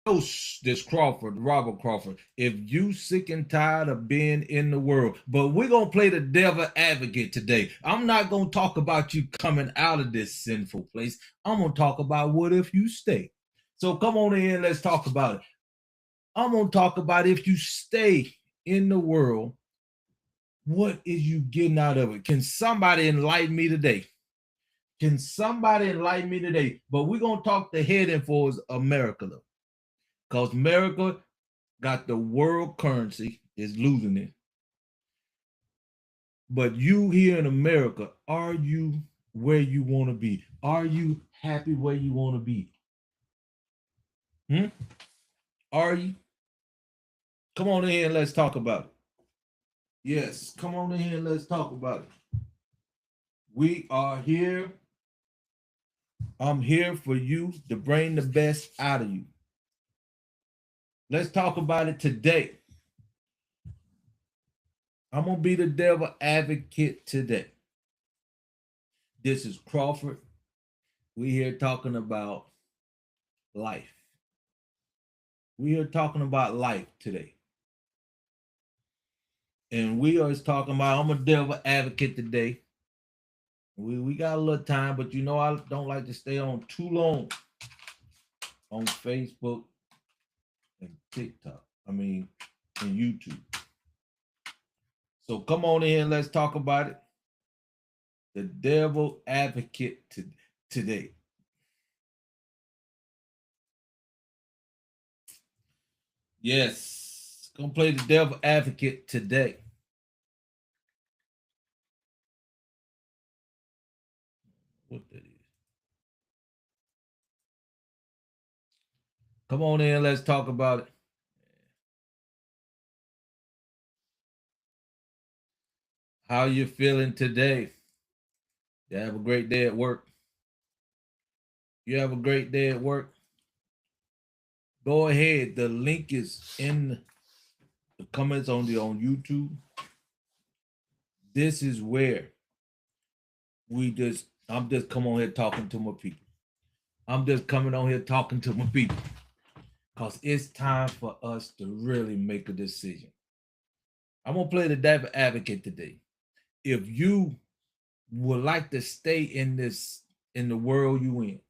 host, this Crawford, Robert Crawford. If you sick and tired of being in the world, but we're gonna play the devil advocate today. I'm not gonna talk about you coming out of this sinful place. I'm gonna talk about what if you stay. So come on in, let's talk about it. I'm gonna talk about if you stay in the world, what is you getting out of it? Can somebody enlighten me today? Can somebody enlighten me today? But we're gonna talk the heading for is America though. Because America got the world currency, is losing it. But you here in America, are you where you want to be? Are you happy where you want to be? Hmm? Are you? Come on in here and let's talk about it. Yes, come on in here and let's talk about it. We are here. I'm here for you to bring the best out of you. Let's talk about it today. I'm going to be the devil advocate today. This is Crawford. We here talking about life. We are talking about life today. And we are talking about, I'm a devil advocate today. We got a little time, but you know I don't like to stay on too long on Facebook and TikTok. And YouTube. So come on in, let's talk about it. The devil advocate today. Yes, gonna play the devil advocate today. What that is? Come on in, let's talk about it. How you feeling today? You have a great day at work. You have a great day at work. Go ahead. The link is in the comments on YouTube. This is where I'm just coming on here talking to my people. I'm just coming on here talking to my people. Because it's time for us to really make a decision. I'm gonna play the devil advocate today. If you would like to stay in the world you in,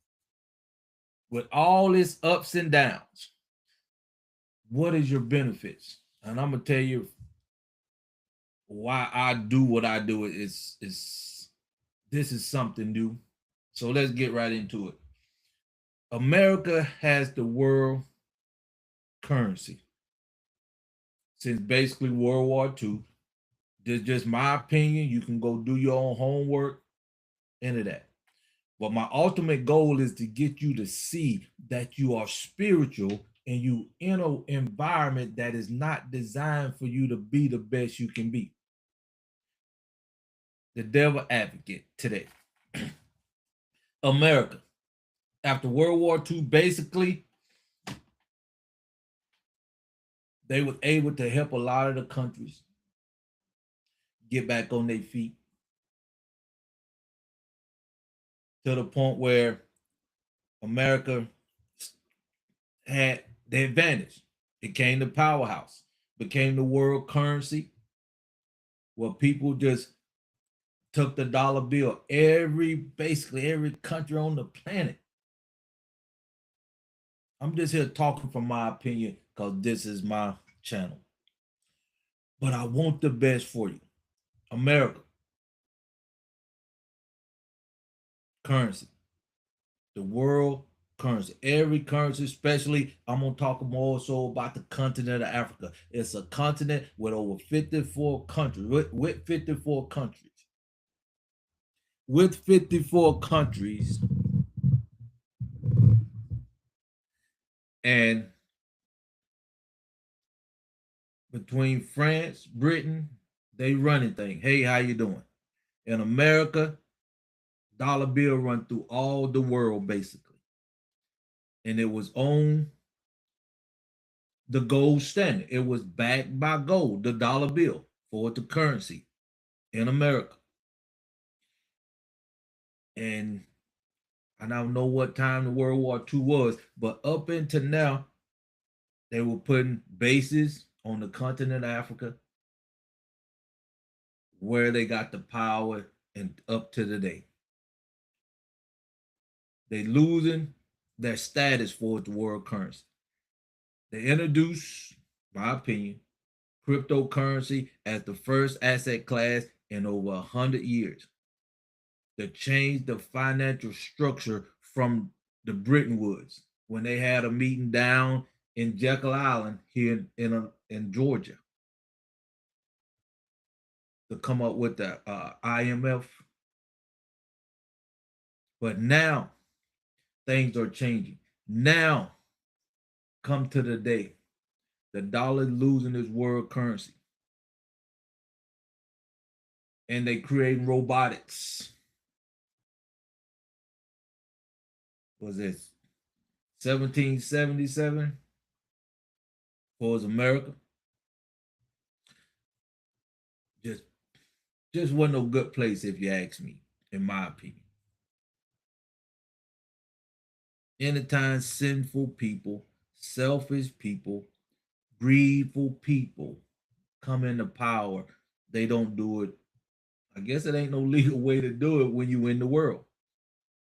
with all its ups and downs, what is your benefits? And I'm gonna tell you why I do what I do. Is this is something new. So let's get right into it. America has the world currency since basically World War II. This is just my opinion. You can go do your own homework into that. But my ultimate goal is to get you to see that you are spiritual and you in an environment that is not designed for you to be the best you can be. The devil advocate today. America, after World War II, basically, they were able to help a lot of the countries get back on their feet to the point where America had the advantage. It became the powerhouse, became the world currency, where people just took the dollar bill. Basically every country on the planet. I'm just here talking from my opinion because this is my channel. But I want the best for you. America, currency, the world currency, every currency, especially I'm gonna talk more so about the continent of Africa. It's a continent with over 54 countries, with 54 countries. With 54 countries, and between France, Britain, they running thing. Hey, how you doing? In America, dollar bill run through all the world basically, and it was on the gold standard. It was backed by gold, the dollar bill for the currency in America. And I don't know what time the World War II was, but up until now, They were putting bases on the continent of Africa where they got the power and up to the day. They losing their status for the world currency. They introduced, my opinion, cryptocurrency as the first asset class in over 100 years to change the financial structure from the Bretton Woods when they had a meeting down in Jekyll Island here in Georgia to come up with the IMF. But now things are changing. Now, come to the day, the dollar losing its world currency. And they creating robotics. Was it 1777 for America? Just wasn't no good place, if you ask me, in my opinion. Anytime sinful people, selfish people, greedful people come into power, they don't do it. I guess it ain't no legal way to do it when you in the world.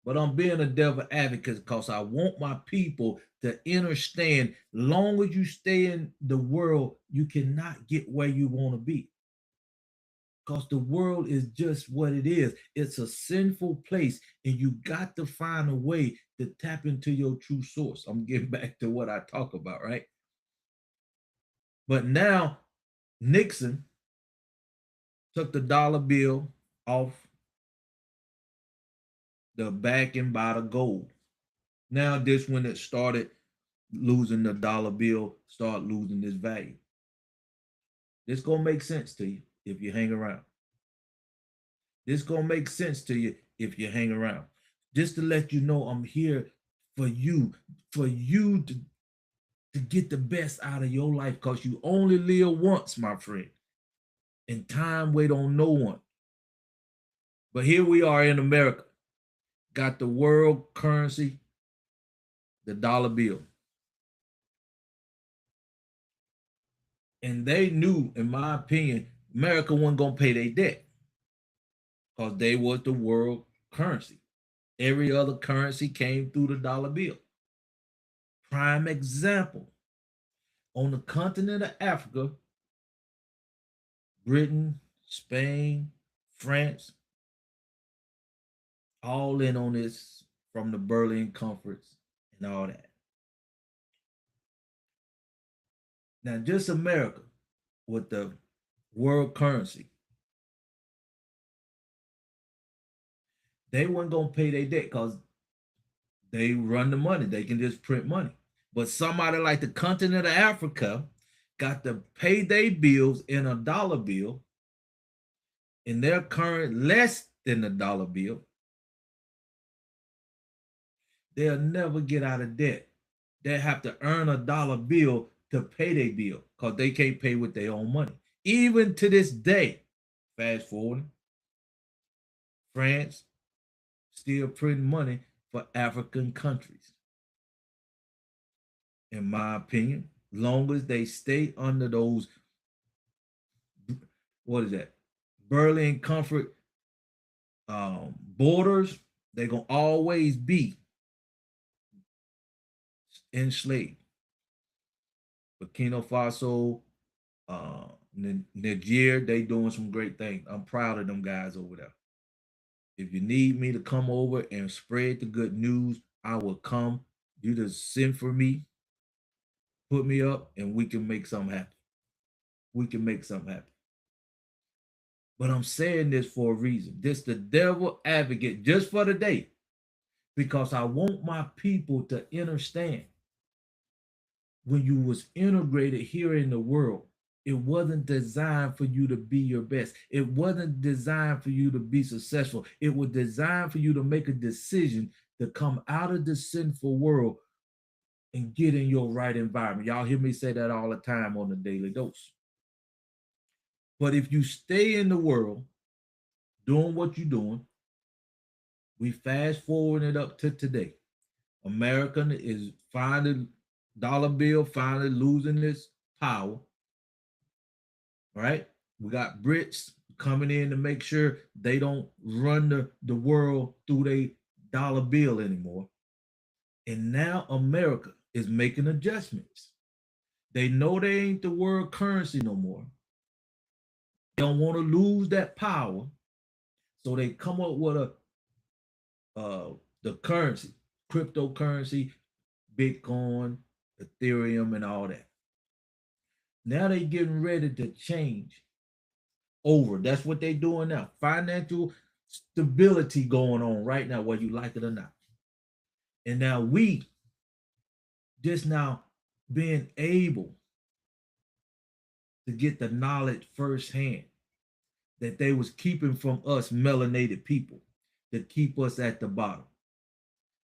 But I'm being a devil advocate because I want my people to understand, long as you stay in the world, you cannot get where you want to be. Because the world is just what it is. It's a sinful place, and you got to find a way to tap into your true source. I'm getting back to what I talk about, right? But now Nixon took the dollar bill off the backing by the gold. Now this when it started losing, the dollar bill start losing its value. This gonna make sense to you if you hang around. This gonna make sense to you if you hang around. Just to let you know I'm here for you to get the best out of your life, because you only live once, my friend. And time wait on no one. But here we are in America. Got the world currency, the dollar bill. And they knew, in my opinion, America wasn't gonna pay their debt because they was the world currency. Every other currency came through the dollar bill. Prime example, on the continent of Africa, Britain, Spain, France, all in on this from the Berlin Conference and all that. Now, just America with the world currency, they weren't gonna pay their debt because they run the money. They can just print money. But somebody like the continent of Africa got to pay their bills in a dollar bill, in their current less than a dollar bill. They'll never get out of debt. They have to earn a dollar bill to pay their bill because they can't pay with their own money. Even to this day, fast forward, France still printing money for African countries. In my opinion, long as they stay under those, what is that, Berlin Comfort borders, they're going to always be enslaved. Burkina Faso, Niger, they doing some great things. I'm proud of them guys over there. If you need me to come over and spread the good news, I will come. You just send for me, put me up, and we can make something happen. We can make something happen. But I'm saying this for a reason. This the devil advocate just for the day, because I want my people to understand, when you was integrated here in the world, it wasn't designed for you to be your best. It wasn't designed for you to be successful. It was designed for you to make a decision to come out of the sinful world and get in your right environment. Y'all hear me say that all the time on the daily dose. But if you stay in the world doing what you're doing, we fast forward it up to today. America is finally Dollar bill finally losing its power, right? We got Brits coming in to make sure they don't run the world through their dollar bill anymore. And now America is making adjustments. They know they ain't the world currency no more. They don't want to lose that power. So they come up with the currency, cryptocurrency, Bitcoin, Ethereum, and all that. Now they getting ready to change over. That's what they doing now. Financial stability going on right now, whether you like it or not. And now we just now being able to get the knowledge firsthand that they was keeping from us melanated people to keep us at the bottom.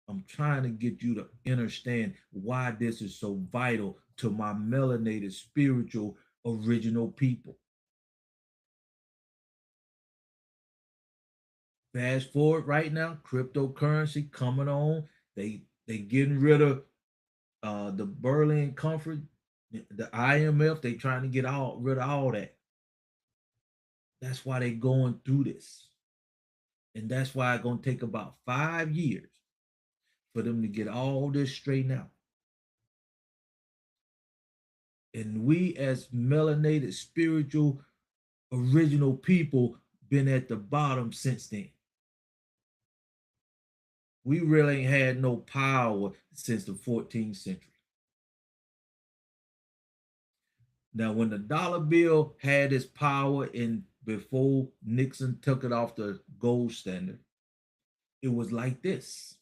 I'm trying to get you to understand why this is so vital to my melanated spiritual original people. Fast forward right now, cryptocurrency coming on. They getting rid of the Berlin Comfort, the IMF. They trying to get rid of all that. That's why they going through this, and that's why it's gonna take about 5 years for them to get all this straightened out. And we, as melanated spiritual original people, been at the bottom since then. We really ain't had no power since the 14th century. Now, when the dollar bill had its power in before Nixon took it off the gold standard, it was like this.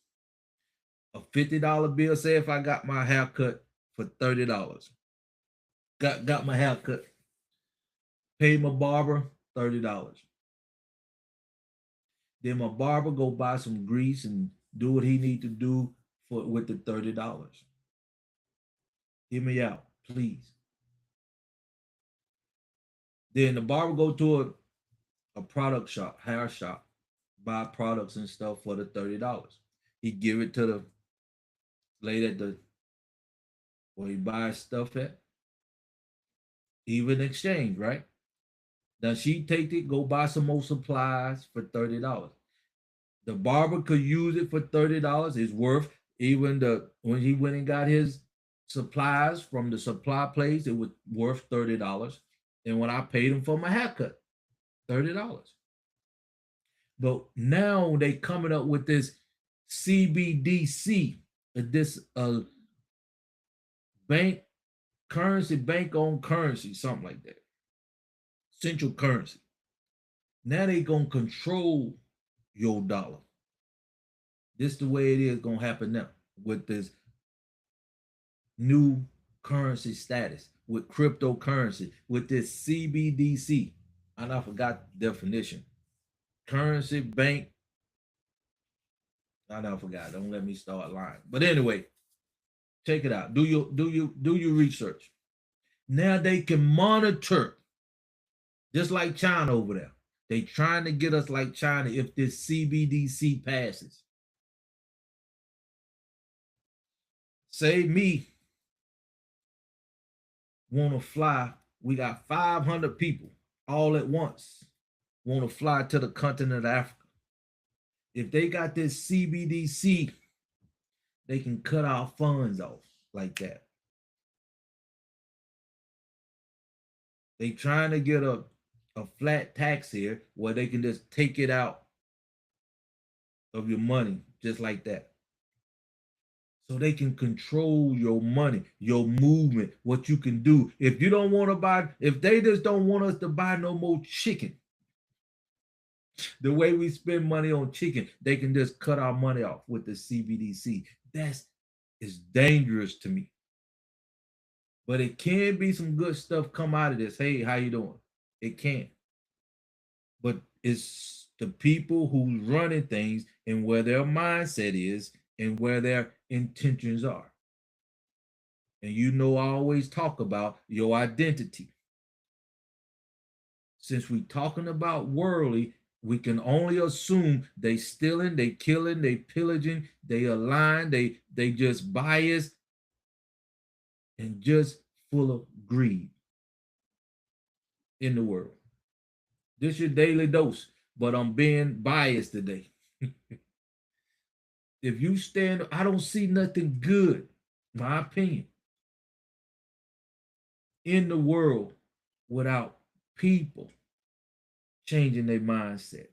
A $50 bill, say if I got my haircut for $30. Got my haircut. Paid my barber $30. Then my barber go buy some grease and do what he need to do with the $30. Hear me out, please. Then the barber go to a product shop, hair shop, buy products and stuff for the $30. He give it to the lady at the where he buys stuff at. Even exchange, right? Now she take it, go buy some more supplies for $30. The barber could use it for $30. It's worth even when he went and got his supplies from the supply place, it was worth $30. And when I paid him for my haircut, $30. But now they coming up with this CBDC, this bank currency, bank on currency, something like that. Central currency. Now they gonna control your dollar. This the way it is gonna happen now with this new currency status, with cryptocurrency, with this CBDC. And I forgot the definition. Currency bank. I forgot. Don't let me start lying. But anyway, check it out. Do your research. Now they can monitor, just like China over there. They trying to get us like China if this CBDC passes. Say me want to fly. We got 500 people all at once want to fly to the continent of Africa. If they got this CBDC, they can cut our funds off like that. They trying to get a flat tax here where they can just take it out of your money just like that. So they can control your money, your movement, what you can do. If you don't want to buy, if they just don't want us to buy no more chicken, the way we spend money on chicken, they can just cut our money off with the CBDC. That is dangerous to me. But it can be some good stuff come out of this. Hey, how you doing? It can. But it's the people who's running things and where their mindset is and where their intentions are. And you know, I always talk about your identity. Since we're talking about worldly, we can only assume they stealing, they killing, they pillaging, they align, they just bias. and just full of greed in the world. This is your daily dose, but I'm being biased today. If you stand, I don't see nothing good, my opinion, in the world without people changing their mindset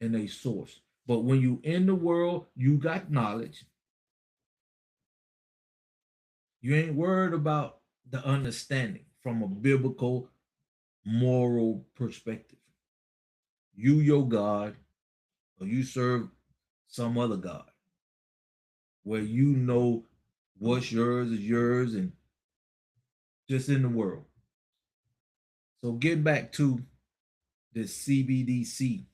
and their source. But when you in the world, you got knowledge. You ain't worried about the understanding from a biblical, moral perspective. You, your God, or you serve some other God where you know what's yours is yours and just in the world. So get back to this CBDC.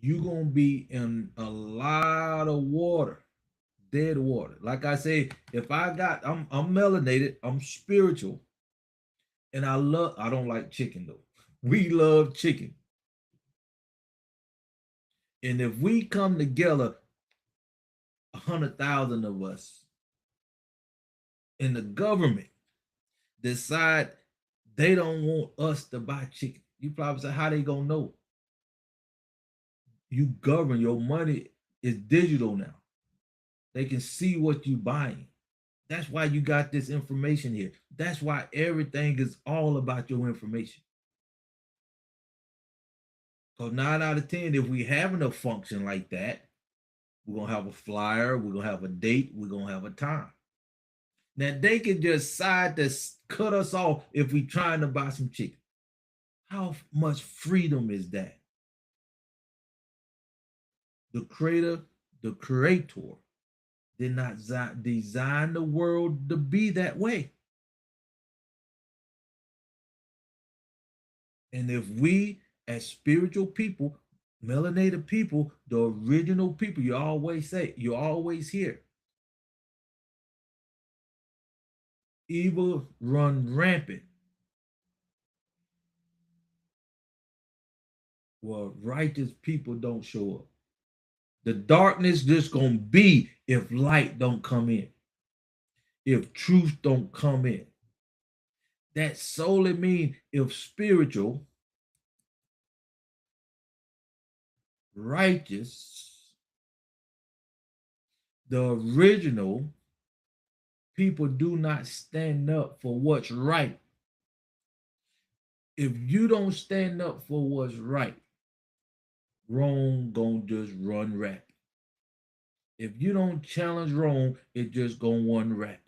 You're gonna be in a lot of water, dead water. Like I say, if I'm melanated, I'm spiritual, and I don't like chicken though. We love chicken. And if we come together, 100,000 of us, and the government decide they don't want us to buy chicken, you probably say, how they gonna know? You govern, your money is digital now. They can see what you buying. That's why you got this information here. That's why everything is all about your information. Because 9 out of 10, if we having a function like that, we're gonna have a flyer, we're gonna have a date, we're gonna have a time. Now they can just decide to cut us off if we trying to buy some chicken. How much freedom is that? The creator did not design the world to be that way. And if we, as spiritual people, melanated people, the original people, you always hear, evil run rampant. Well, righteous people don't show up. The darkness just gonna be if light don't come in, if truth don't come in. That solely means if spiritual, righteous, the original people do not stand up for what's right. If you don't stand up for what's right, wrong gonna just run rapid. If you don't challenge wrong, it just gonna run rapid.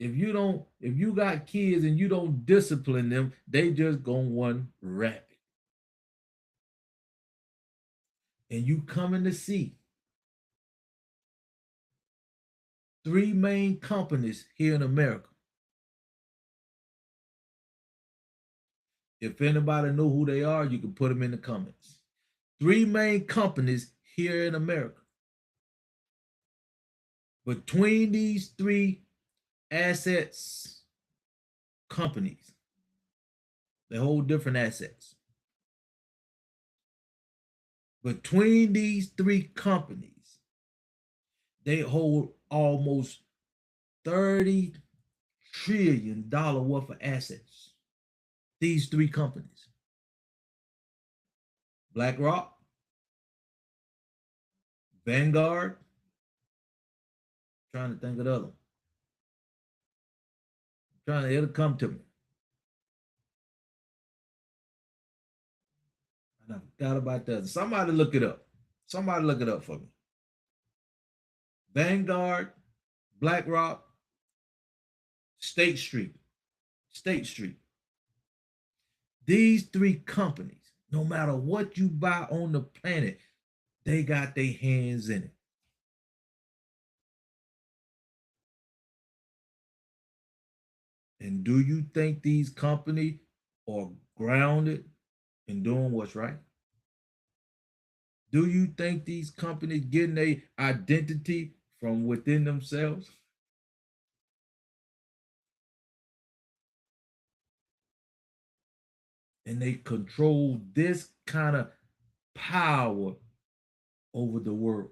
If you got kids and you don't discipline them, they just gonna run rapid. And you coming to see three main companies here in America. If anybody know who they are, you can put them in the comments. Three main companies here in America. Between these three assets, companies, they hold different assets. Between these three companies, they hold almost $30 trillion worth of assets. These three companies: BlackRock, Vanguard, trying to think of the other. It'll come to me. I forgot about that. Somebody look it up. Somebody look it up for me. Vanguard, BlackRock, State Street. State Street. These three companies, no matter what you buy on the planet, they got their hands in it. And do you think these companies are grounded in doing what's right? Do you think these companies getting their identity from within themselves? And they control this kind of power over the world.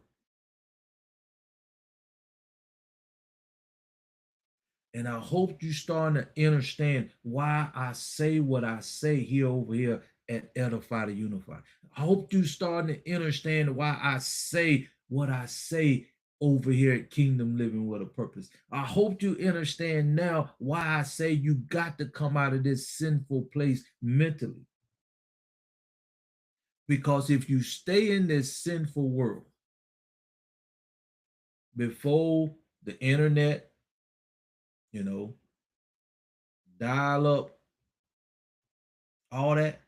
And I hope you starting to understand why I say what I say here over here at Edify to Unify. I hope you starting to understand why I say what I say over here at Kingdom Living with a Purpose. I hope you understand now why I say you got to come out of this sinful place mentally. Because if you stay in this sinful world before the internet, you know, dial up, all that,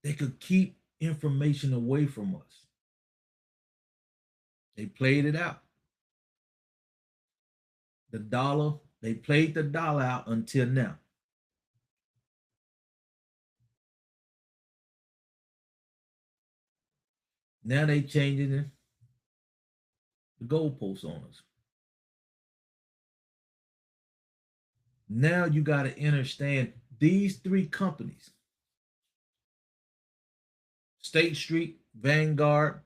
they could keep information away from us. They played it out. The dollar, they played the dollar out until now. Now they changing the goalposts on us. Now you got to understand these three companies: State Street, Vanguard,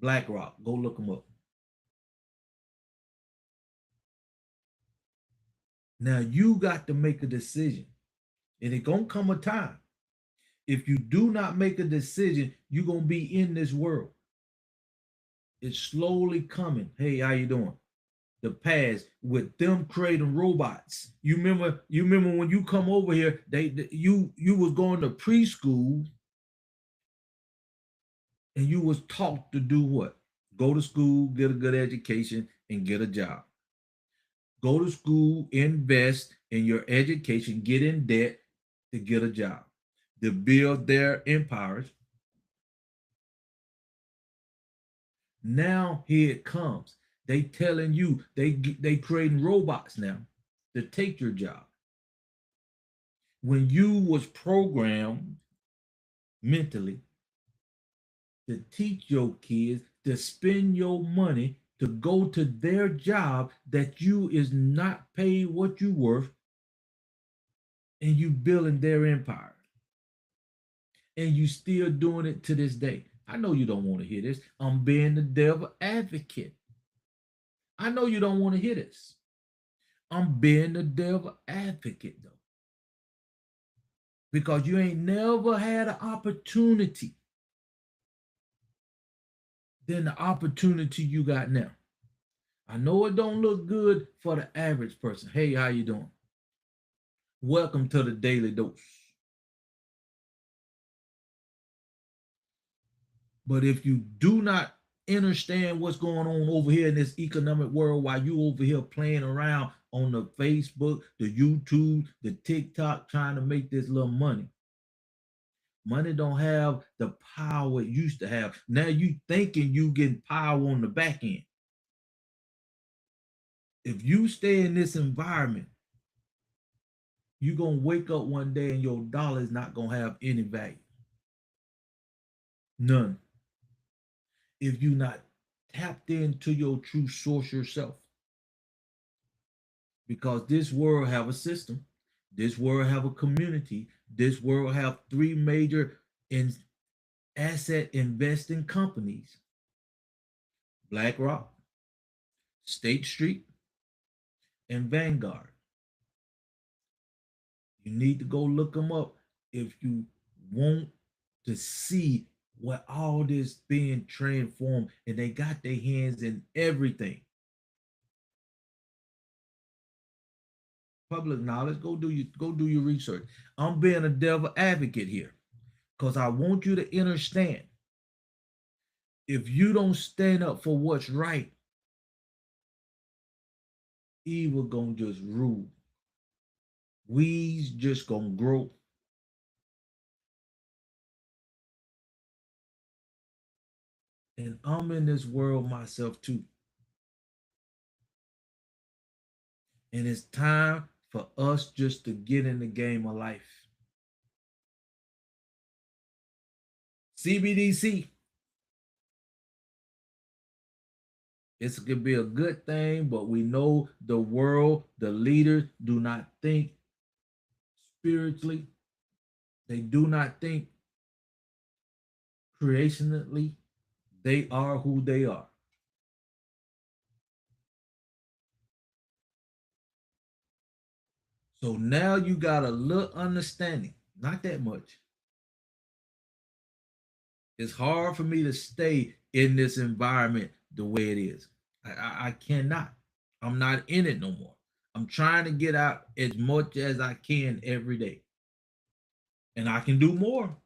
BlackRock. Go look them up. Now you got to make a decision. And it gonna come a time. If you do not make a decision, you're gonna be in this world. It's slowly coming. Hey, how you doing? The past with them creating robots. You remember when you come over here, you was going to preschool and you was taught to do what? Go to school, get a good education, and get a job. Go to school, invest in your education, get in debt to get a job, to build their empires. Now here it comes. They telling you they creating robots now to take your job. When you was programmed mentally to teach your kids to spend your money to go to their job that you is not paid what you worth, and you building their empire, and you still doing it to this day. I know you don't want to hear this. I'm being the devil advocate. I know you don't want to hear this. I'm being the devil advocate though, because you ain't never had an opportunity than the opportunity you got now. I know it don't look good for the average person. Hey, how you doing? Welcome to the Daily Dose. But if you do not understand what's going on over here in this economic world while you over here playing around on the Facebook, the YouTube, the TikTok, trying to make this little money, money don't have the power it used to have. Now you thinking you getting power on the back end. If you stay in this environment, you're gonna wake up one day and your dollar is not gonna have any value. None. If you're not tapped into your true source yourself. Because this world have a system, this world have a community, this world have three major asset investing companies: BlackRock, State Street, and Vanguard. You need to go look them up if you want to see what all this being transformed, and they got their hands in everything. Public knowledge. Go do your research. I'm being a devil advocate here because I want you to understand. If you don't stand up for what's right, evil gonna just rule. Weeds just gonna grow. And I'm in this world myself too. And it's time for us just to get in the game of life. CBDC. It could be a good thing, but we know the world, the leaders do not think spiritually. They do not think creationally. They are who they are. So now you got a little understanding, not that much. It's hard for me to stay in this environment the way it is. I cannot. I'm not in it no more. I'm trying to get out as much as I can every day. And I can do more.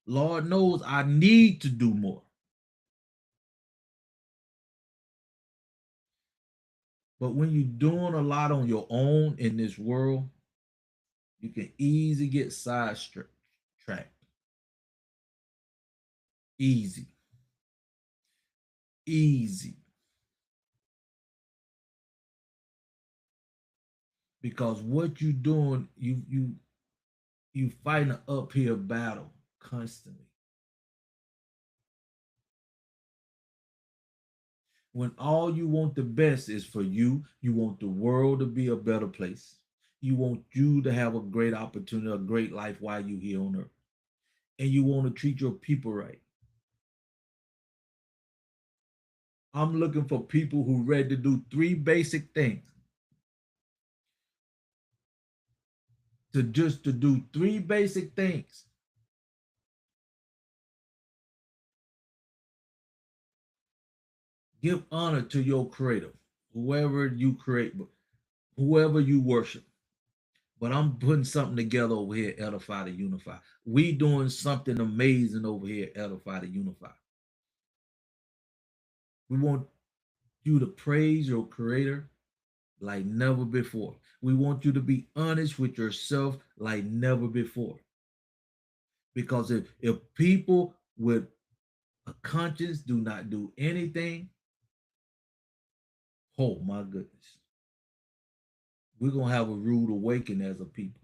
Lord knows I need to do more. But when you're doing a lot on your own in this world, you can easily get sidetracked. Easy. Easy. Because what you're doing, you fighting an uphill battle constantly. When all you want the best is for you, you want the world to be a better place. You want you to have a great opportunity, a great life while you're here on earth. And you want to treat your people right. I'm looking for people who ready to do three basic things. To do three basic things. Give honor to your creator, whoever you create, whoever you worship. But I'm putting something together over here, Edify to Unify. We doing something amazing over here, Edify to Unify. We want you to praise your creator like never before. We want you to be honest with yourself like never before. Because if people with a conscience do not do anything, oh my goodness, we're gonna have a rude awakening as a people.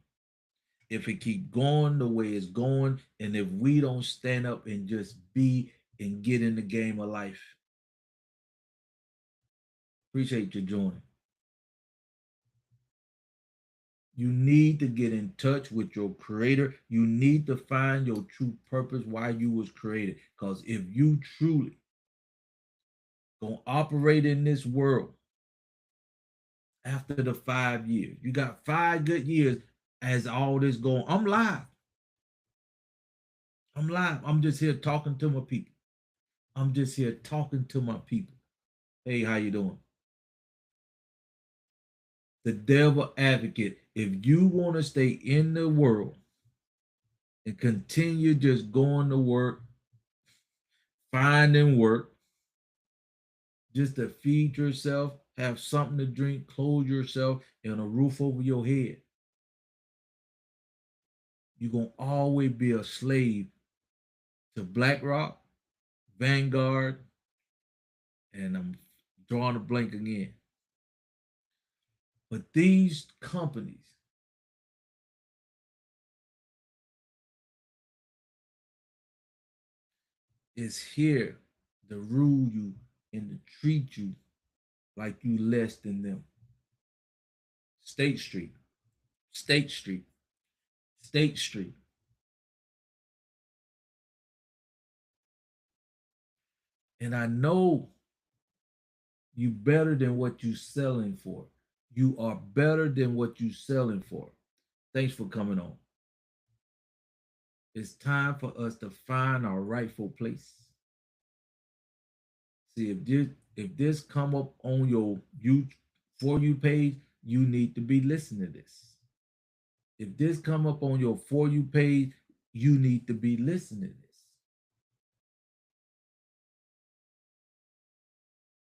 If it keep going the way it's going, and if we don't stand up and just be and get in the game of life. Appreciate you joining. You need to get in touch with your creator. You need to find your true purpose, why you was created. Because if you truly gonna operate in this world after the 5 years, you got 5 good years as all this going. I'm live. I'm live. I'm just here talking to my people. I'm just here talking to my people. Hey, how you doing? The devil advocate. If you want to stay in the world and continue just going to work, finding work, just to feed yourself, have something to drink, clothe yourself, and a roof over your head, you're going to always be a slave to BlackRock, Vanguard, and I'm drawing a blank again. But these companies is here to rule you and to treat you like you less than them. State Street, State Street, State Street. And I know you better than what you selling for. You are better than what you selling for. Thanks for coming on. It's time for us to find our rightful place. See, if this come up on your you for you page, you need to be listening to this. If this come up on your for you page, you need to be listening to this.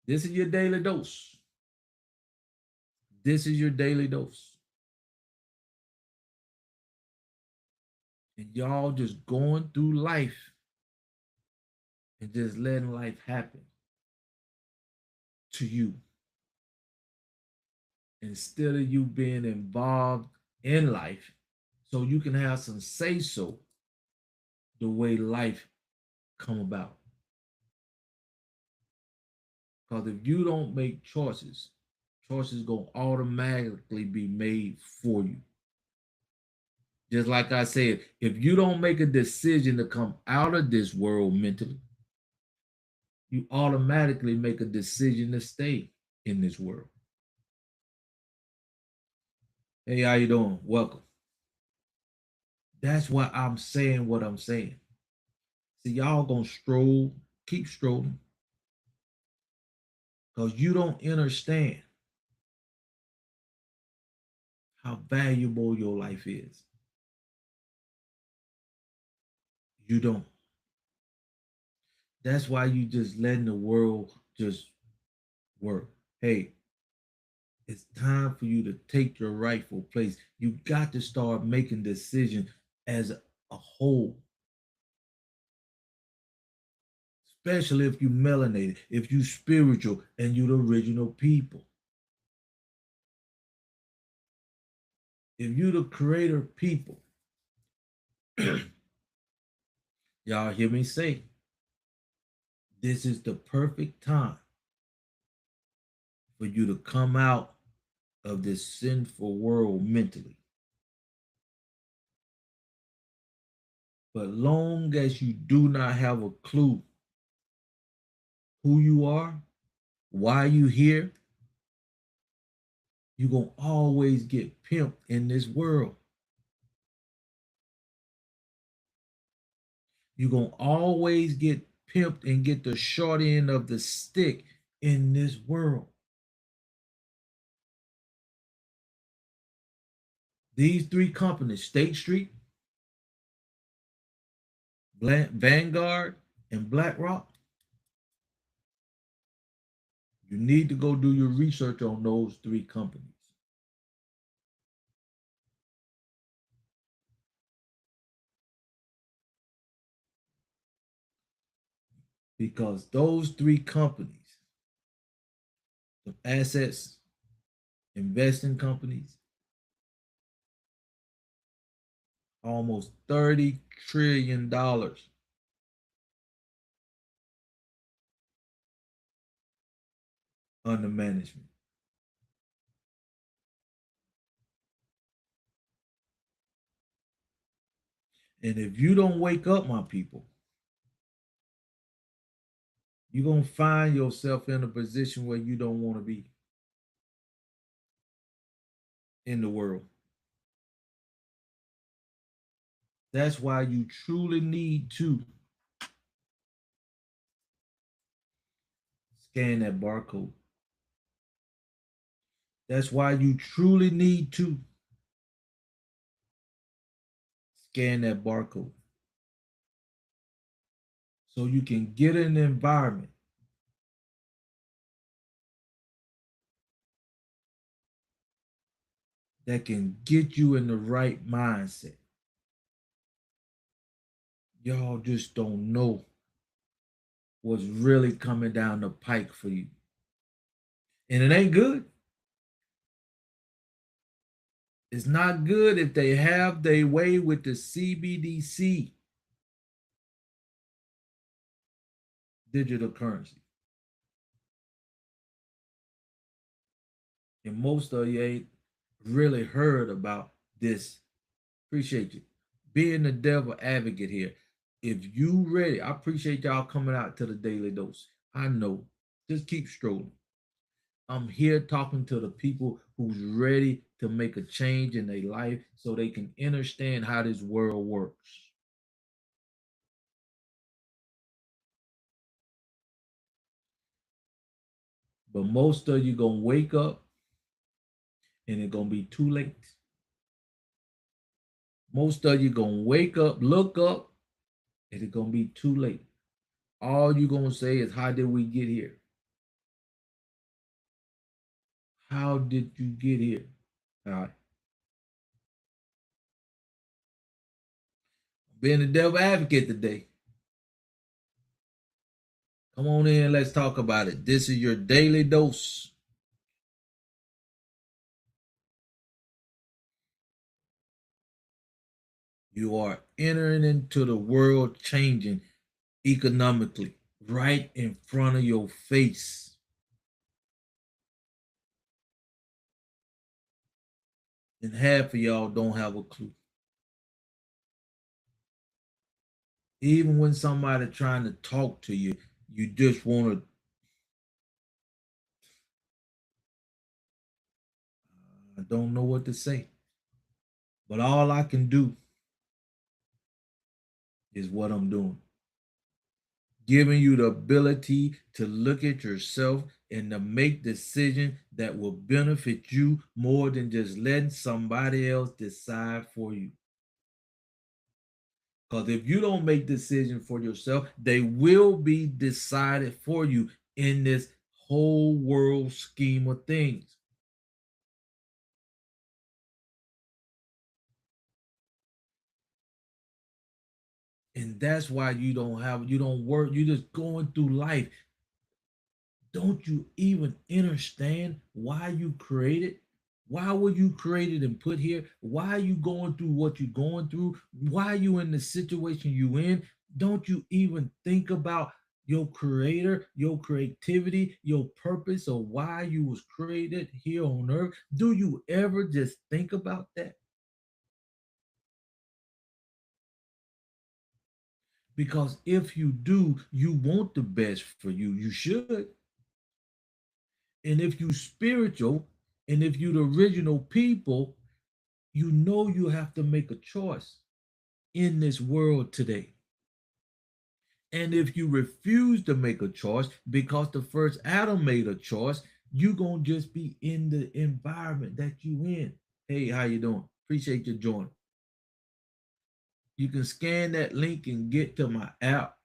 This is your daily dose. This is your daily dose. And y'all just going through life and just letting life happen to you instead of you being involved in life so you can have some say so the way life come about. Because if you don't make choices, choices gonna automatically be made for you. Just like I said, if you don't make a decision to come out of this world mentally, you automatically make a decision to stay in this world. Hey, how you doing? Welcome. That's why I'm saying what I'm saying. See, y'all gonna stroll, keep strolling, because you don't understand how valuable your life is. You don't. That's why you just letting the world just work. Hey, it's time for you to take your rightful place. You got to start making decisions as a whole, especially if you melanated, if you spiritual and you the original people. If you the creator people, y'all hear me say, this is the perfect time for you to come out of this sinful world mentally. But long as you do not have a clue who you are, why you here, you're going to always get pimped in this world. You're going to always get pimped and get the short end of the stick in this world. These three companies, State Street, Vanguard, and BlackRock, you need to go do your research on those three companies. Because those three companies, the assets, investing companies, almost $30 trillion under management. And if you don't wake up, my people, you're going to find yourself in a position where you don't want to be in the world. That's why you truly need to scan that barcode. That's why you truly need to scan that barcode. So you can get in an environment that can get you in the right mindset. Y'all just don't know what's really coming down the pike for you. And it ain't good. It's not good if they have their way with the CBDC, digital currency. And most of you ain't really heard about this. Appreciate you. Being the devil advocate here. If you ready, I appreciate y'all coming out to the daily dose. I know. Just keep strolling. I'm here talking to the people who's ready to make a change in their life so they can understand how this world works. But most of you gonna wake up and it's gonna be too late. Most of you gonna wake up, look up, and it's gonna be too late. All you gonna say is, "How did we get here? How did you get here?" All right. Being the devil advocate today. Come on in, let's talk about it. This is your daily dose. You are entering into the world changing economically right in front of your face. And half of y'all don't have a clue. Even when somebody trying to talk to you, you just want to I don't know what to say. But all I can do is what I'm doing, giving you the ability to look at yourself and to make decisions that will benefit you more than just letting somebody else decide for you. Because if you don't make decisions for yourself, they will be decided for you in this whole world scheme of things. And that's why you don't work, you're just going through life. Don't you even understand why you created? Why were you created and put here? Why are you going through what you're going through? Why are you in the situation you in? Don't you even think about your creator, your creativity, your purpose, or why you was created here on earth? Do you ever just think about that? Because if you do, you want the best for you. You should. And if you spiritual, and if you the original people, you know you have to make a choice in this world today. And if you refuse to make a choice because the first Adam made a choice, you gonna just be in the environment that you in. Hey, how you doing? Appreciate you joining. You can scan that link and get to my app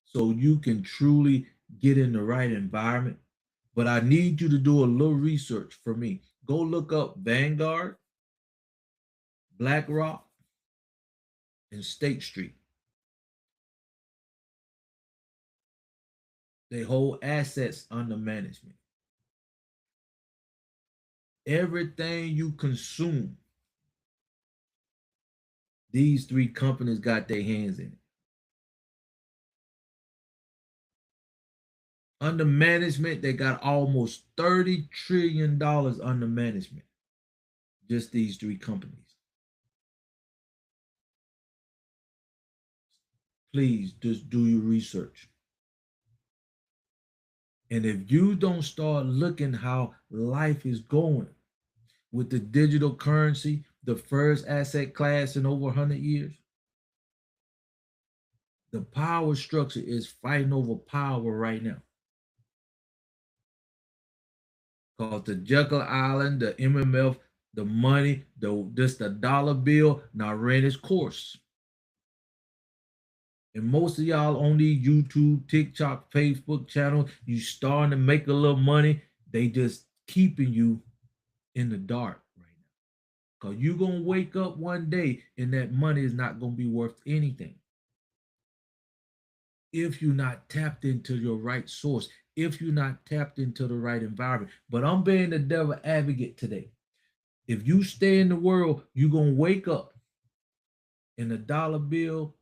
so you can truly get in the right environment. But I need you to do a little research for me. Go look up Vanguard, BlackRock, and State Street. They hold assets under management. Everything you consume, these three companies got their hands in it. Under management, they got almost $30 trillion under management. Just these three companies. Please just do your research. And if you don't start looking how life is going with the digital currency, the first asset class in over 100 years, the power structure is fighting over power right now. Because the Jekyll Island, the MMF, the money, the dollar bill now ran its course. And most of y'all on these YouTube, TikTok, Facebook channels, you starting to make a little money. They just keeping you in the dark right now. Because you're going to wake up one day and that money is not going to be worth anything. If you're not tapped into your right source, if you're not tapped into the right environment. But I'm being the devil advocate today. If you stay in the world, you're going to wake up and the dollar bill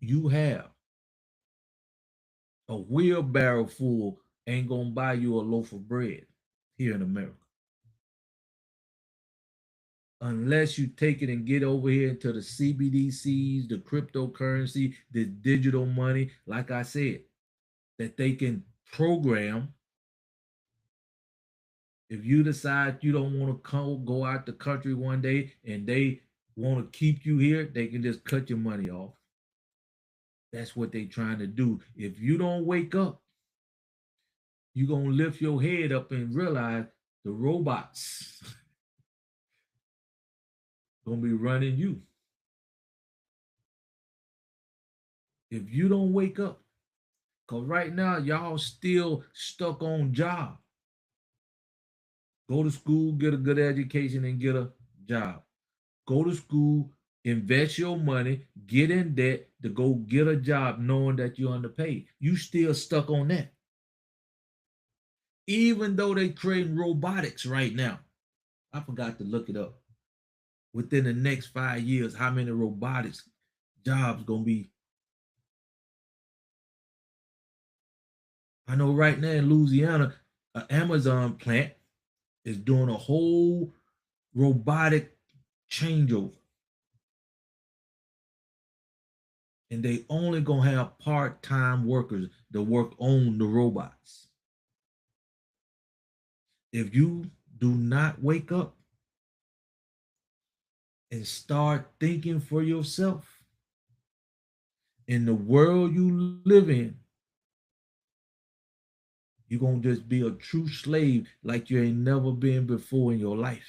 you have, a wheelbarrow full, ain't going to buy you a loaf of bread here in America. Unless you take it and get over here into the CBDCs, the cryptocurrency, the digital money, like I said, that they can program. If you decide you don't want to go out the country one day and they want to keep you here, they can just cut your money off. That's what they're trying to do. If you don't wake up, you're going to lift your head up and realize the robots going to be running you. If you don't wake up, because right now, y'all still stuck on job. Go to school, get a good education, and get a job. Go to school, invest your money, get in debt to go get a job knowing that you're underpaid. You still stuck on that. Even though they creating robotics right now. I forgot to look it up. Within the next 5 years, how many robotics jobs gonna be? I know right now in Louisiana, an Amazon plant is doing a whole robotic changeover. And they only gonna have part-time workers to work on the robots. If you do not wake up, and start thinking for yourself. In the world you live in, you're going to just be a true slave like you ain't never been before in your life.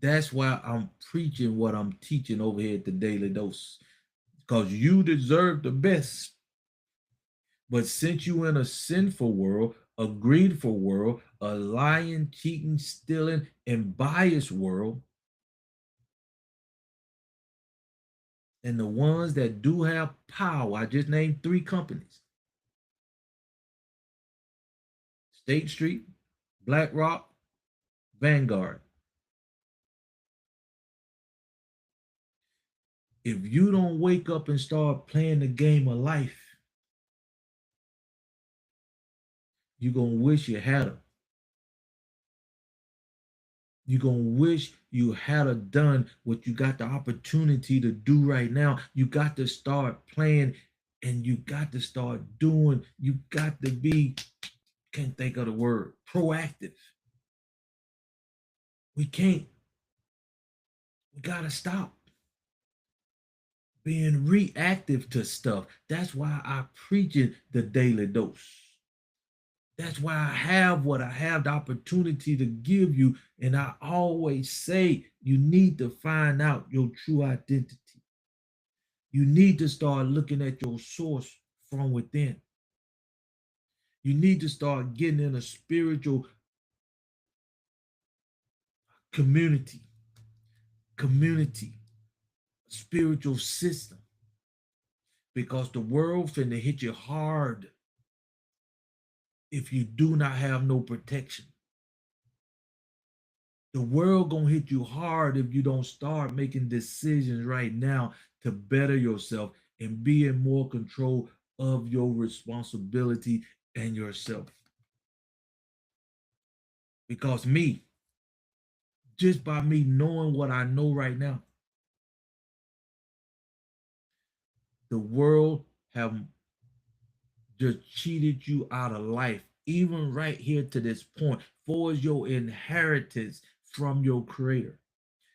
That's why I'm preaching what I'm teaching over here at the Daily Dose. Because you deserve the best. But since you in a sinful world, a greedful world, a lying, cheating, stealing, and biased world, and the ones that do have power, I just named 3 companies: State Street, BlackRock, Vanguard. If you don't wake up and start playing the game of life, you're going to wish you had them. You're going to wish you had done what you got the opportunity to do right now. You got to start playing and you got to start doing. You got to be, can't think of the word, proactive. We can't. We got to stop being reactive to stuff. That's why I preach it the Daily Dose. That's why I have what I have the opportunity to give you. And I always say you need to find out your true identity. You need to start looking at your source from within. You need to start getting in a spiritual community, spiritual system. Because the world finna hit you hard if you do not have no protection. The world gonna hit you hard if you don't start making decisions right now to better yourself and be in more control of your responsibility and yourself. Because me, just by me knowing what I know right now, the world have just cheated you out of life, even right here to this point, for your inheritance from your creator.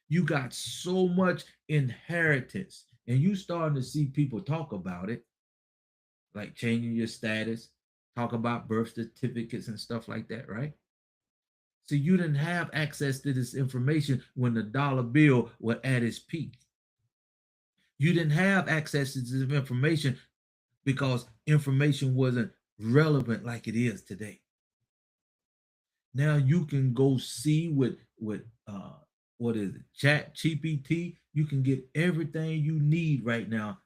You got so much inheritance, and you starting to see people talk about it, like changing your status, talk about birth certificates and stuff like that, right? So you didn't have access to this information when the dollar bill was at its peak. You didn't have access to this information because information wasn't relevant like it is today. Now you can go see with what is it, Chat GPT. You can get everything you need right now.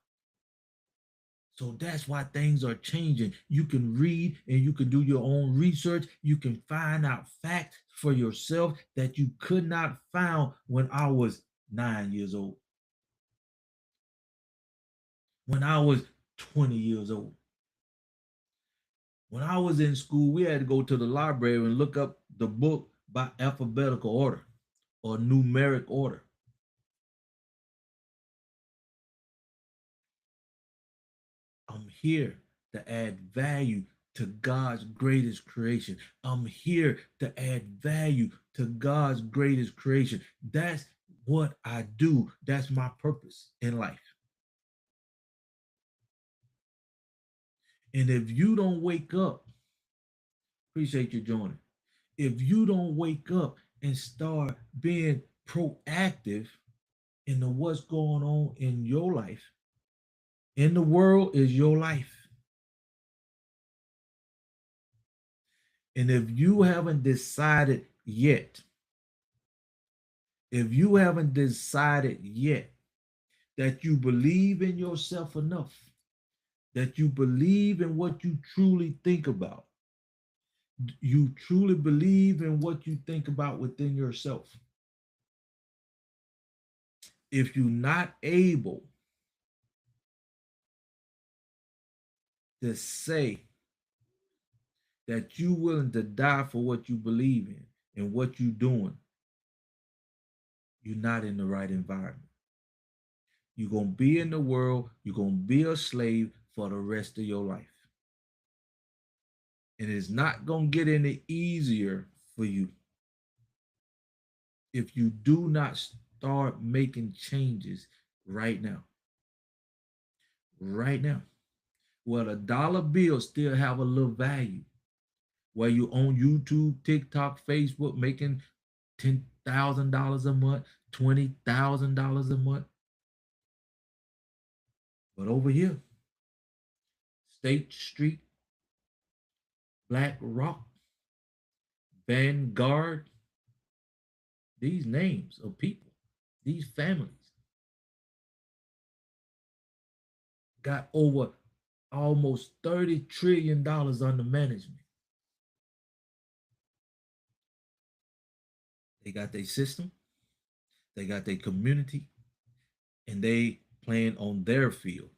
So that's why things are changing. You can read and you can do your own research. You can find out facts for yourself that you could not find when I was 9 years old, when I was 20 years old. When I was in school, we had to go to the library and look up the book by alphabetical order or numeric order. I'm here to add value to God's greatest creation. I'm here to add value to God's greatest creation. That's what I do. That's my purpose in life. And if you don't wake up, appreciate you joining. If you don't wake up and start being proactive into what's going on in your life, in the world is your life. And if you haven't decided yet, if you haven't decided yet that you believe in yourself enough, that you believe in what you truly think about, you truly believe in what you think about within yourself. If you're not able to say that you're willing to die for what you believe in and what you're doing, you're not in the right environment. You're going to be in the world, you're going to be a slave for the rest of your life. And it's not going to get any easier for you if you do not start making changes right now. Right now. Well, a dollar bill still have a little value. Where you on YouTube, TikTok, Facebook, making $10,000 a month, $20,000 a month. But over here, State Street, Black Rock, Vanguard, these names of people, these families got over almost $30 trillion under management. They got their system, they got their community, and they playing on their field.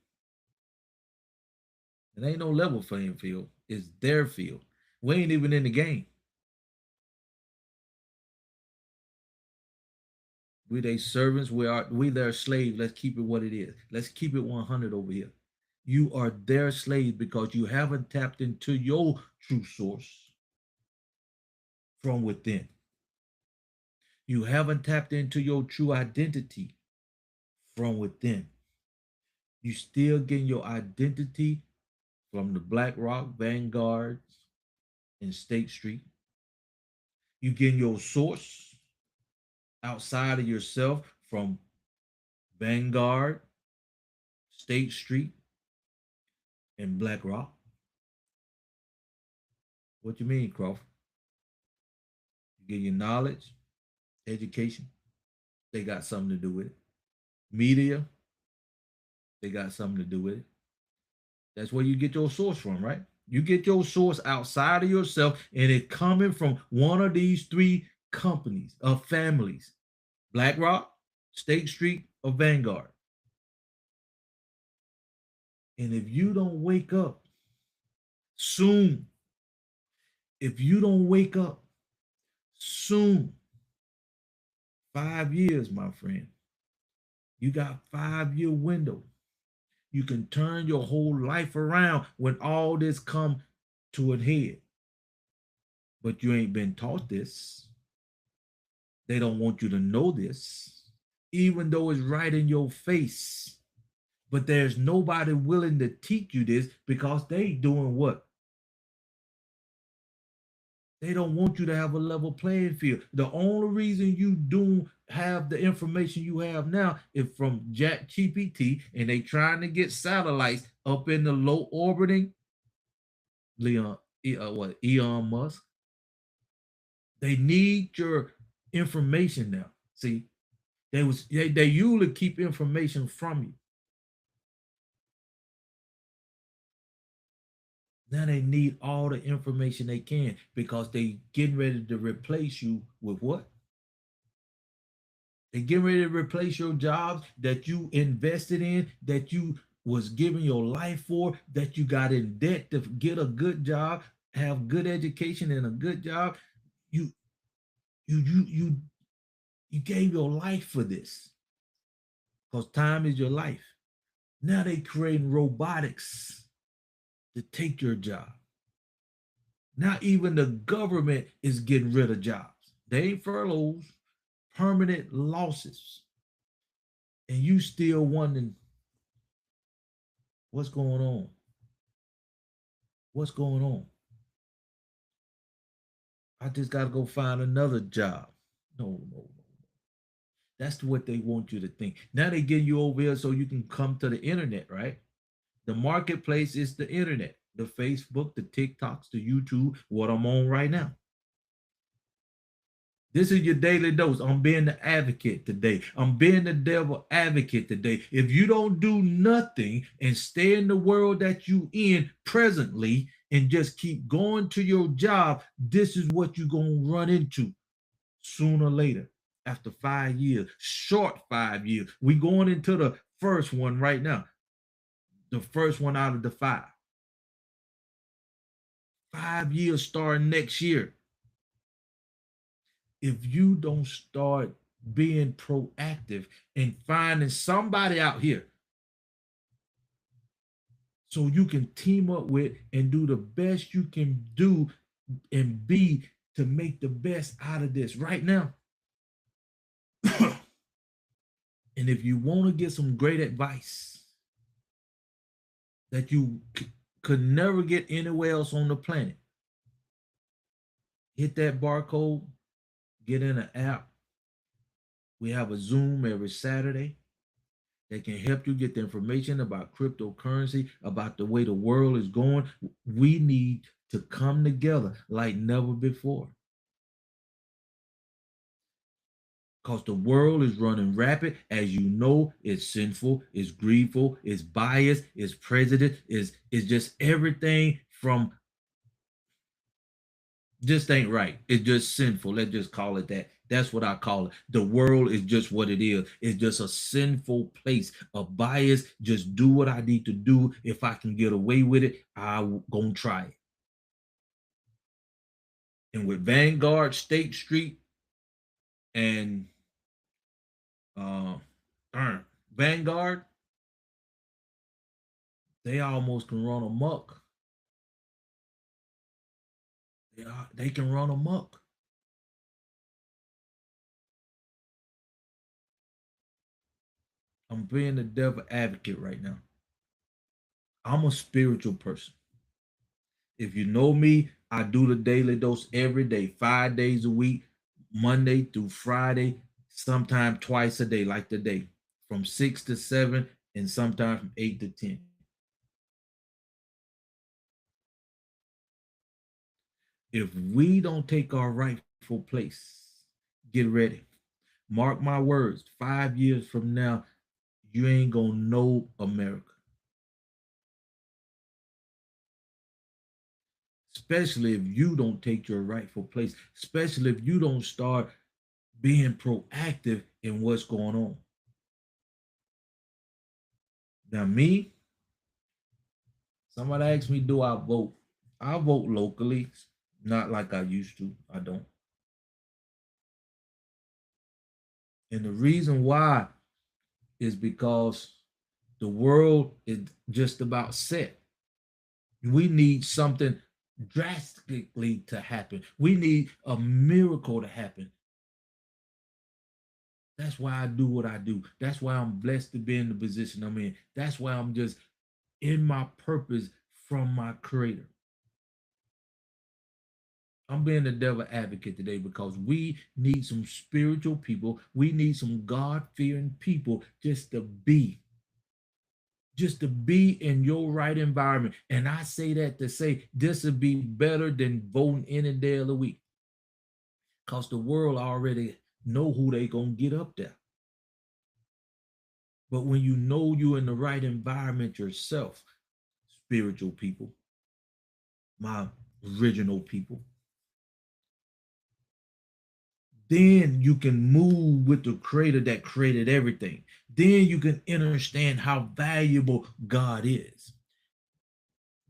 It ain't no level playing field. It's their field. We ain't even in the game. We their servants. We their slaves. Let's keep it what it is. Let's keep it 100 over here. You are their slave because you haven't tapped into your true source from within. You haven't tapped into your true identity from within. You still getting your identity from the Black Rock, Vanguard, and State Street. You getting your source outside of yourself from Vanguard, State Street, and Black Rock. What you mean, Crawford? You get your knowledge, education. They got something to do with it. Media, they got something to do with it. That's where you get your source from, right? You get your source outside of yourself, and it's coming from one of these three companies of families: BlackRock, State Street, or Vanguard. And if you don't wake up soon, if you don't wake up soon, 5 years, my friend, you got 5 year window. You can turn your whole life around when all this come to a head. But you ain't been taught this. They don't want you to know this, even though it's right in your face. But there's nobody willing to teach you this because they doing what? They don't want you to have a level playing field. The only reason you do have the information you have now is from ChatGPT, and they trying to get satellites up in the low orbiting Elon Musk. They need your information now. See, they usually keep information from you. Now they need all the information they can because they getting ready to replace you with what? They getting ready to replace your jobs that you invested in, that you was giving your life for, that you got in debt to get a good job, have good education and a good job. You you you you you gave your life for this because time is your life. Now they creating robotics to take your job. Now even the government is getting rid of jobs. They ain't furloughs, permanent losses. And you still wondering what's going on? What's going on? I just got to go find another job. No. That's what they want you to think. Now they get you over here so you can come to the internet, right? The marketplace is the internet, the Facebook, the TikToks, the YouTube, what I'm on right now. This is your daily dose. I'm being the advocate today. I'm being the devil advocate today. If you don't do nothing and stay in the world that you in presently and just keep going to your job, this is what you're going to run into sooner or later. After 5 years, short 5 years. We going into the first one right now. The first one out of the five. 5 years starting next year. If you don't start being proactive and finding somebody out here so you can team up with and do the best you can do and be to make the best out of this right now. And if you want to get some great advice that you could never get anywhere else on the planet, hit that barcode, get in an app. We have a Zoom every Saturday that can help you get the information about cryptocurrency, about the way the world is going. We need to come together like never before. Because the world is running rapid, as you know, it's sinful, it's greedful, it's biased, it's prejudice, it's just everything from just ain't right. It's just sinful. Let's just call it that. That's what I call it. The world is just what it is. It's just a sinful place, a bias. Just do what I need to do. If I can get away with it, I'm gonna try it. And with Vanguard, State Street, and uh, Vanguard, they almost can run amok. They can run amok. I'm being the devil advocate right now. I'm a spiritual person. If you know me, I do the daily dose every day, 5 days a week, Monday through Friday, sometimes twice a day, like today, from 6 to 7, and sometimes from 8 to 10. If we don't take our rightful place, get ready. Mark my words, 5 years from now, you ain't gonna know America. Especially if you don't take your rightful place, especially if you don't start being proactive in what's going on. Now, me, somebody asked me, do I vote? I vote locally, not like I used to. I don't. And the reason why is because the world is just about set. We need something drastically to happen. We need a miracle to happen. That's why I do what I do. That's why I'm blessed to be in the position I'm in. That's why I'm just in my purpose from my creator. I'm being the devil advocate today because we need some spiritual people. We need some God fearing people just to be in your right environment. And I say that to say this would be better than voting any day of the week because the world already know who they gonna get up there. But when you know you're in the right environment yourself, spiritual people, my original people, then you can move with the creator that created everything. Then you can understand how valuable God is.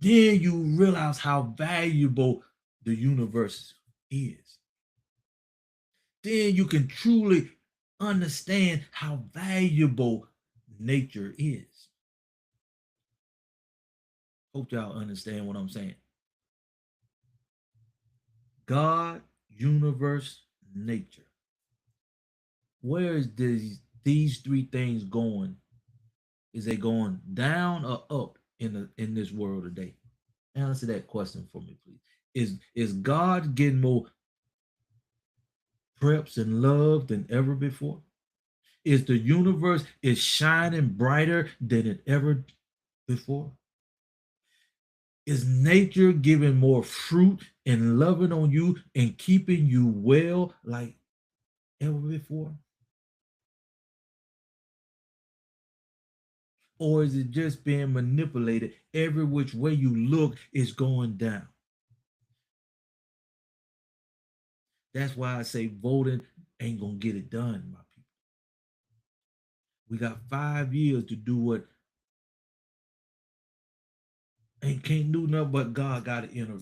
Then you realize how valuable the universe is. Then you can truly understand how valuable nature is. Hope y'all understand what I'm saying. God, universe, nature. Where is these three things going? Is they going down or up in this world today? Answer that question for me, please. Is God getting more preps and love than ever before? Is the universe is shining brighter than it ever before? Is nature giving more fruit and loving on you and keeping you well like ever before? Or is it just being manipulated? Every which way you look is going down. That's why I say voting ain't gonna get it done, my people. We got 5 years to do what ain't can't do nothing but God got to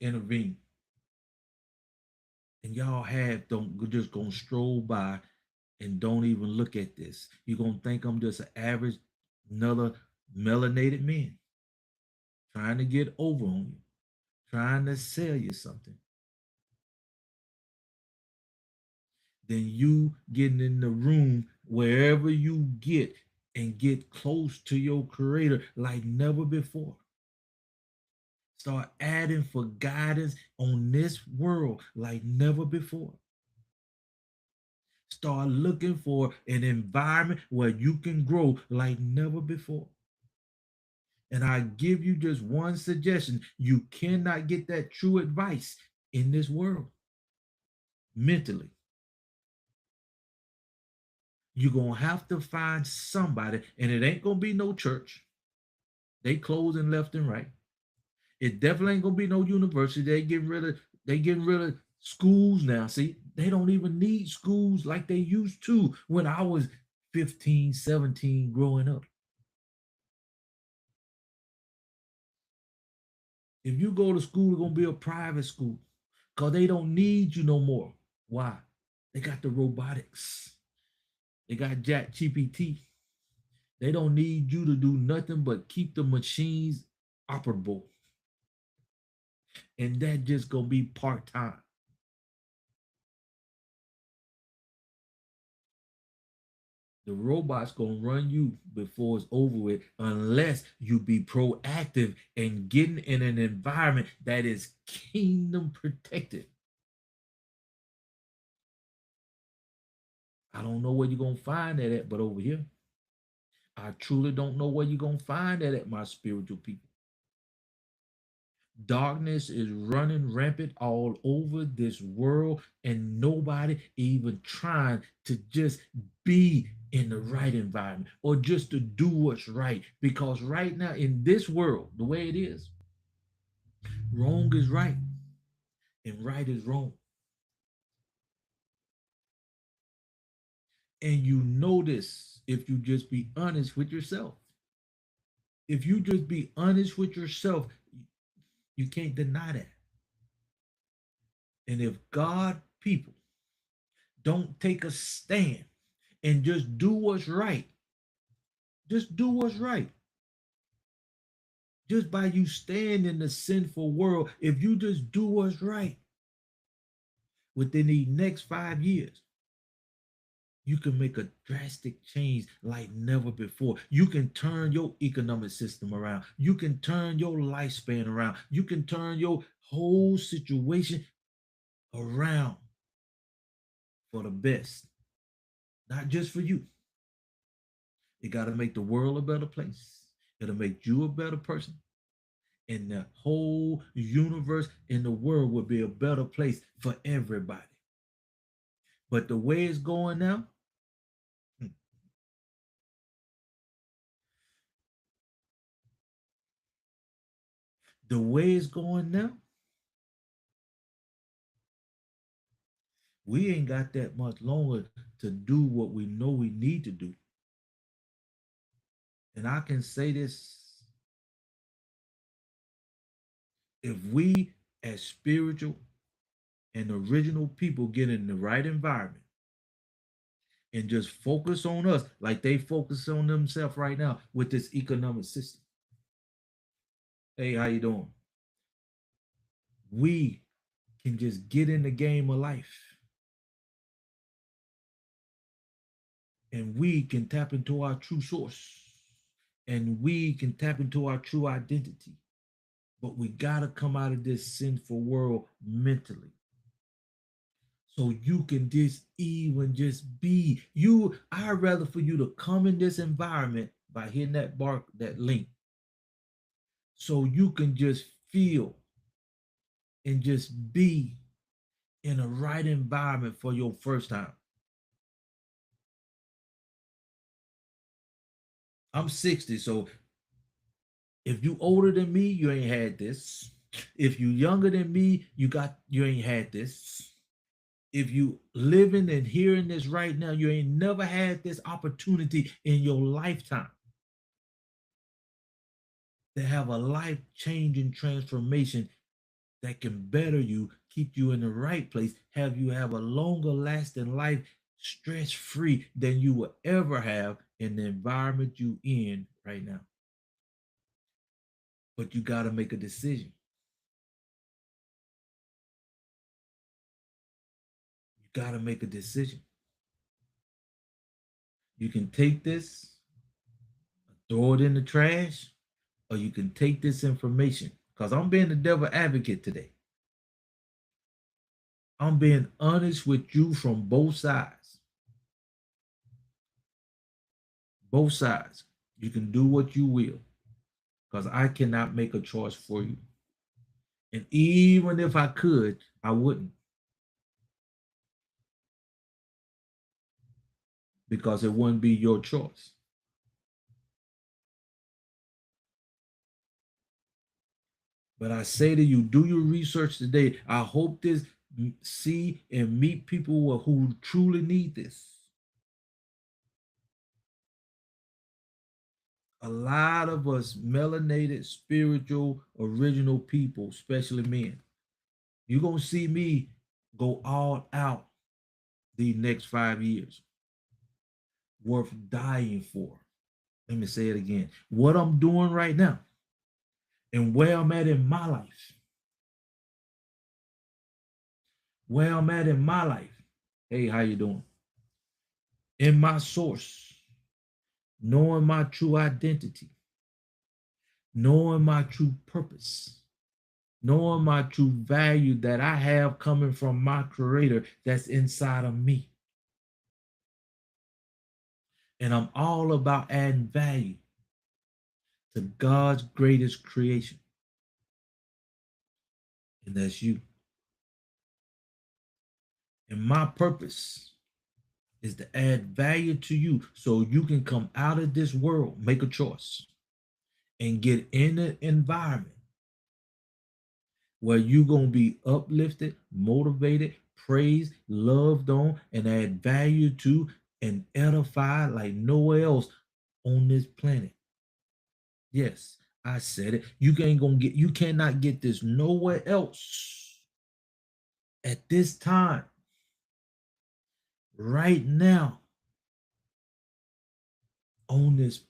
intervene. And y'all have don't just gonna stroll by and don't even look at this. You're gonna think I'm just an average another melanated man trying to get over on you, trying to sell you something. than you getting in the room wherever you get and get close to your creator like never before. Start adding for guidance on this world like never before. Start looking for an environment where you can grow like never before. And I give you just one suggestion. You cannot get that true advice in this world mentally. You're going to have to find somebody, and it ain't going to be no church. They closing left and right. It definitely ain't going to be no university. They getting rid of schools now. See, they don't even need schools like they used to when I was 15, 17 growing up. If you go to school, it's going to be a private school because they don't need you no more. Why? They got the robotics. They got Jack GPT. They don't need you to do nothing but keep the machines operable. And that just gonna be part-time. The robot's gonna run you before it's over with unless you be proactive and getting in an environment that is kingdom protected. I don't know where you're gonna find that at, but over here, I truly don't know where you're gonna find that at, my spiritual people. Darkness is running rampant all over this world, and nobody even trying to just be in the right environment or just to do what's right. Because right now, in this world, the way it is, wrong is right and right is wrong. And you know this if you just be honest with yourself. If you just be honest with yourself, you can't deny that. And if God people don't take a stand and just do what's right, just do what's right. Just by you staying in the sinful world, if you just do what's right within the next 5 years, you can make a drastic change like never before. You can turn your economic system around. You can turn your lifespan around. You can turn your whole situation around for the best, not just for you. It got to make the world a better place. It'll make you a better person. And the whole universe and the world will be a better place for everybody. But the way it's going now, hmm, the way it's going now, we ain't got that much longer to do what we know we need to do. And I can say this, if we as spiritual and original people get in the right environment and just focus on us like they focus on themselves right now with this economic system. Hey, how you doing? We can just get in the game of life and we can tap into our true source and we can tap into our true identity. But we got to come out of this sinful world mentally. So you can just even just be you. I'd rather for you to come in this environment by hitting that bark, that link, so you can just feel and just be in the right environment for your first time. I'm 60, so if you older than me, you ain't had this. If you younger than me, you ain't had this. If you living and hearing this right now, you ain't never had this opportunity in your lifetime to have a life-changing transformation that can better you, keep you in the right place, have you have a longer lasting life stress-free than you will ever have in the environment you in right now. But you got to make a decision. got to make a decision. You can take this, throw it in the trash, or you can take this information. Because I'm being the devil advocate today. I'm being honest with you from both sides. Both sides. You can do what you will. Because I cannot make a choice for you. And even if I could, I wouldn't. Because it wouldn't be your choice. But I say to you, do your research today. I hope this see and meet people who truly need this. A lot of us melanated, spiritual, original people, especially men, you're going to see me go all out the next 5 years. Worth dying for. Let me say it again. What I'm doing right now and where I'm at in my life. Where I'm at in my life. Hey, how you doing? In my source. Knowing my true identity. Knowing my true purpose. Knowing my true value that I have coming from my creator that's inside of me. And I'm all about adding value to God's greatest creation. And that's you. And my purpose is to add value to you so you can come out of this world, make a choice, and get in an environment where you're going to be uplifted, motivated, praised, loved on, and add value to and edified like nowhere else on this planet. Yes, I said it. You cannot get this nowhere else at this time, right now, on this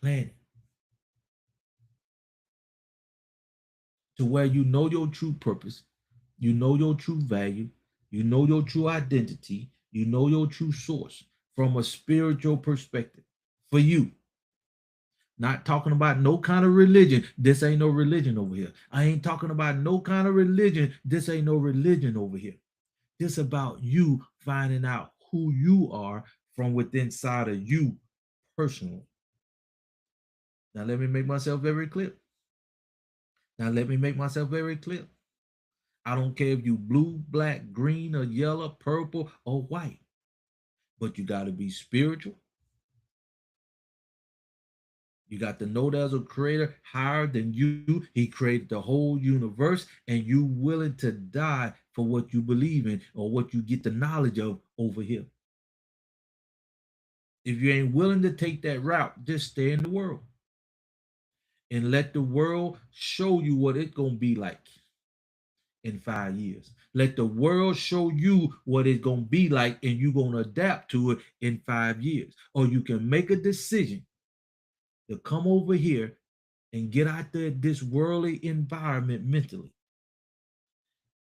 planet. To where you know your true purpose, you know your true value, you know your true identity, you know your true source from a spiritual perspective for you. Not talking about no kind of religion. This ain't no religion over here. I ain't talking about no kind of religion. This ain't no religion over here. This about you finding out who you are from within inside of you personally. Now let me make myself very clear. I don't care if you blue, black, green, or yellow, purple, or white. But you got to be spiritual. You got to know there's a creator higher than you. He created the whole universe, and you willing to die for what you believe in or what you get the knowledge of over here. If you ain't willing to take that route, just stay in the world and let the world show you what it's going to be like in 5 years. Let the world show you what it's going to be like, and you're going to adapt to it in 5 years. Or you can make a decision to come over here and get out there this worldly environment mentally.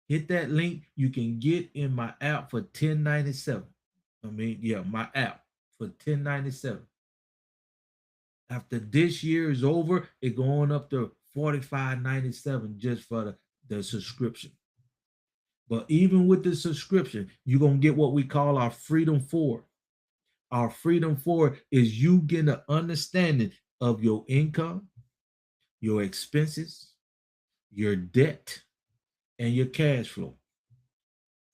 Hit that link. You can get in my app for $10.97. My app for $10.97. After this year is over, it's going up to $45.97 just for the subscription. But even with the subscription, you're going to get what we call our Freedom 4. Our Freedom 4 is you getting an understanding of your income, your expenses, your debt, and your cash flow.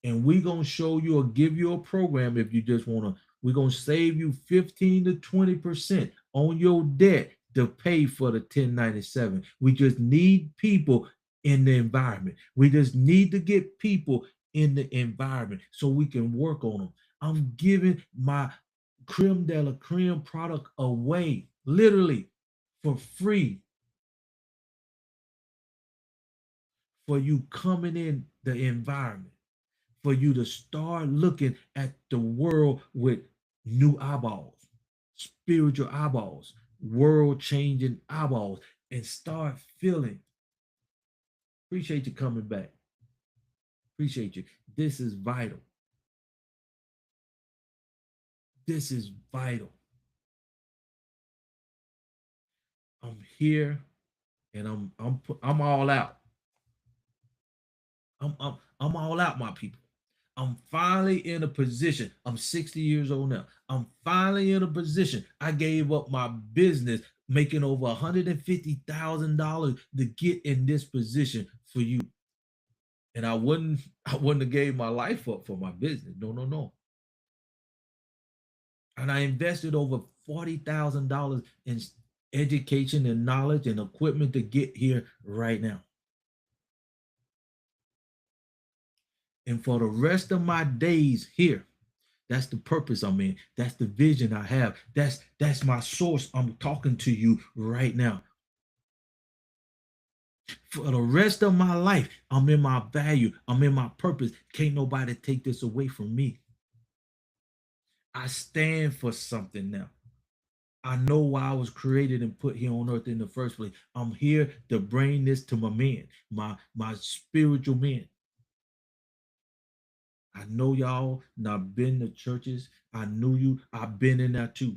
And we're going to show you or give you a program if you just want to. We're going to save you 15 to 20% on your debt to pay for the 1097. We just need people in the environment. We just need to get people in the environment so we can work on them. I'm giving my creme de la creme product away, literally for free, for you coming in the environment, for you to start looking at the world with new eyeballs, spiritual eyeballs, world changing eyeballs, and start feeling. Appreciate you coming back. Appreciate you. This is vital. This is vital. I'm here and I'm all out. I'm all out, my people. I'm finally in a position. I'm 60 years old now. I'm finally in a position. I gave up my business, making over $150,000 to get in this position for you. And I wouldn't have gave my life up for my business. No, no, no. And I invested over $40,000 in education and knowledge and equipment to get here right now. And for the rest of my days here, that's the purpose I'm in. That's the vision I have. That's my source. I'm talking to you right now. For the rest of my life, I'm in my value. I'm in my purpose. Can't nobody take this away from me. I stand for something now. I know why I was created and put here on earth in the first place. I'm here to bring this to my men, my spiritual men. I know y'all not been to churches. I knew you. I've been in there too.